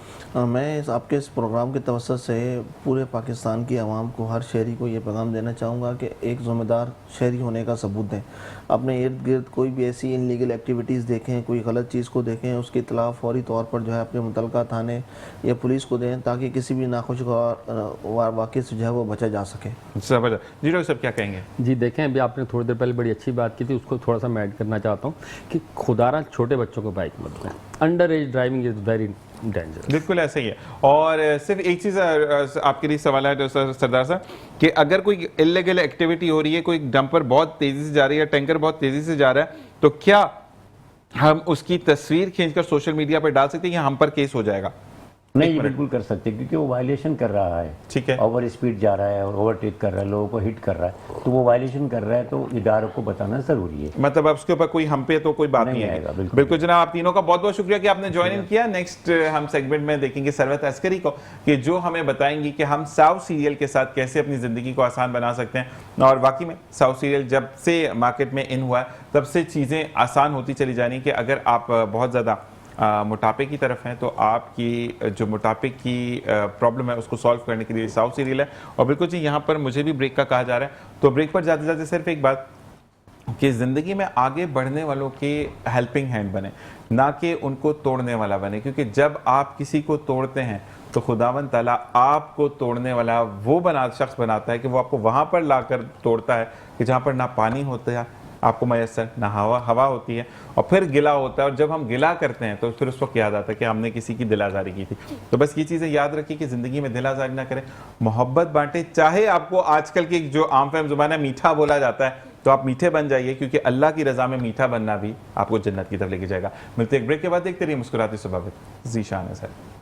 मैं आपके इस प्रोग्राम के तवज्जुह से पूरे पाकिस्तान की आवाम को, हर शहरी को ये पैगाम देना चाहूँगा कि एक ज़िम्मेदार शहरी होने का सबूत दें। अपने इर्द गिर्द कोई भी ऐसी इनलीगल एक्टिविटीज़ देखें, कोई गलत चीज़ को देखें, उसकी इतला फौरी तौर पर जो है अपने मुतलका थाने या पुलिस को दें, ताकि किसी भी नाखुशगवार वाक़े से जो है वो बचा जा सके। ज़बरदस्त। जी डॉक्टर साहब क्या कहेंगे? जी देखें, अभी आपने थोड़ी देर पहले बड़ी अच्छी बात की थी, उसको थोड़ा सा मैं ऐड करना चाहता हूँ कि खुदारा छोटे बच्चों को बाइक मत दें। Under as driving is very dangerous. बिल्कुल ऐसा ही है। और सिर्फ एक चीज़ आपके लिए सवाल है सरदार साहब कि अगर कोई इल्लीगल एक्टिविटी हो रही है, कोई डंपर बहुत तेज़ी से जा रही है, टैंकर बहुत तेज़ी से जा रहा है, तो क्या हम उसकी तस्वीर खींचकर सोशल मीडिया पर डाल सकते हैं या हम पर केस हो जाएगा? नहीं, ये बिल्कुल कर सकते, क्योंकि वो वायलेशन कर रहा है, ठीक है। ओवर स्पीड जा रहा है और ओवरटेक कर रहा है, लोगों को हिट कर रहा है, तो वो वायलेशन कर रहा है, तो इदारों को बताना जरूरी है। मतलब अब उसके ऊपर कोई हम पे तो कोई बात नहीं नहीं आएगा, आएगा। बिल्कुल। बिल्कुल जनाब, आप तीनों का बहुत बहुत शुक्रिया कि आपने ज्वाइन इन किया। नेक्स्ट हम सेगमेंट में देखेंगे सरवत अस्करी को, कि जो हमें बताएंगी कि हम साउथ सीरियल के साथ कैसे अपनी जिंदगी को आसान बना सकते हैं। और वाकई में साउथ सीरियल जब से मार्केट में इन हुआ है तब से चीज़ें आसान होती चली जानी, कि अगर आप बहुत ज़्यादा मोटापे की तरफ हैं तो आपकी जो मोटापे की प्रॉब्लम है उसको सॉल्व करने के लिए साउथ सीरियल है। और बिल्कुल जी, यहाँ पर मुझे भी ब्रेक का कहा जा रहा है, तो ब्रेक पर जाते जाते सिर्फ एक बात, कि ज़िंदगी में आगे बढ़ने वालों के हेल्पिंग हैंड बने, ना कि उनको तोड़ने वाला बने। क्योंकि जब आप किसी को तोड़ते हैं तो खुदावन ताला आपको तोड़ने वाला वो शख्स बनाता है कि वो आपको वहाँ पर लाकर तोड़ता है कि जहाँ पर ना पानी होता है आपको मैसर, ना हवा होती है, और फिर गिला होता है। और जब हम गिला करते हैं तो फिर उस वक्त याद आता है कि हमने किसी की दिल आज़ारी की थी। तो बस ये चीज़ें याद रखिए कि ज़िंदगी में दिल आज़ारी ना करें, मोहब्बत बांटें। चाहे आपको आजकल की जो आम फहम ज़ुबान है मीठा बोला जाता है, तो आप मीठे बन जाइए, क्योंकि अल्लाह की रज़ा में मीठा बनना भी आपको जन्नत की तरफ लेके जाएगा। मिलते एक ब्रेक के बाद, देखते रहिए मुस्कुराती सुबह विद ज़ीशान अज़हर।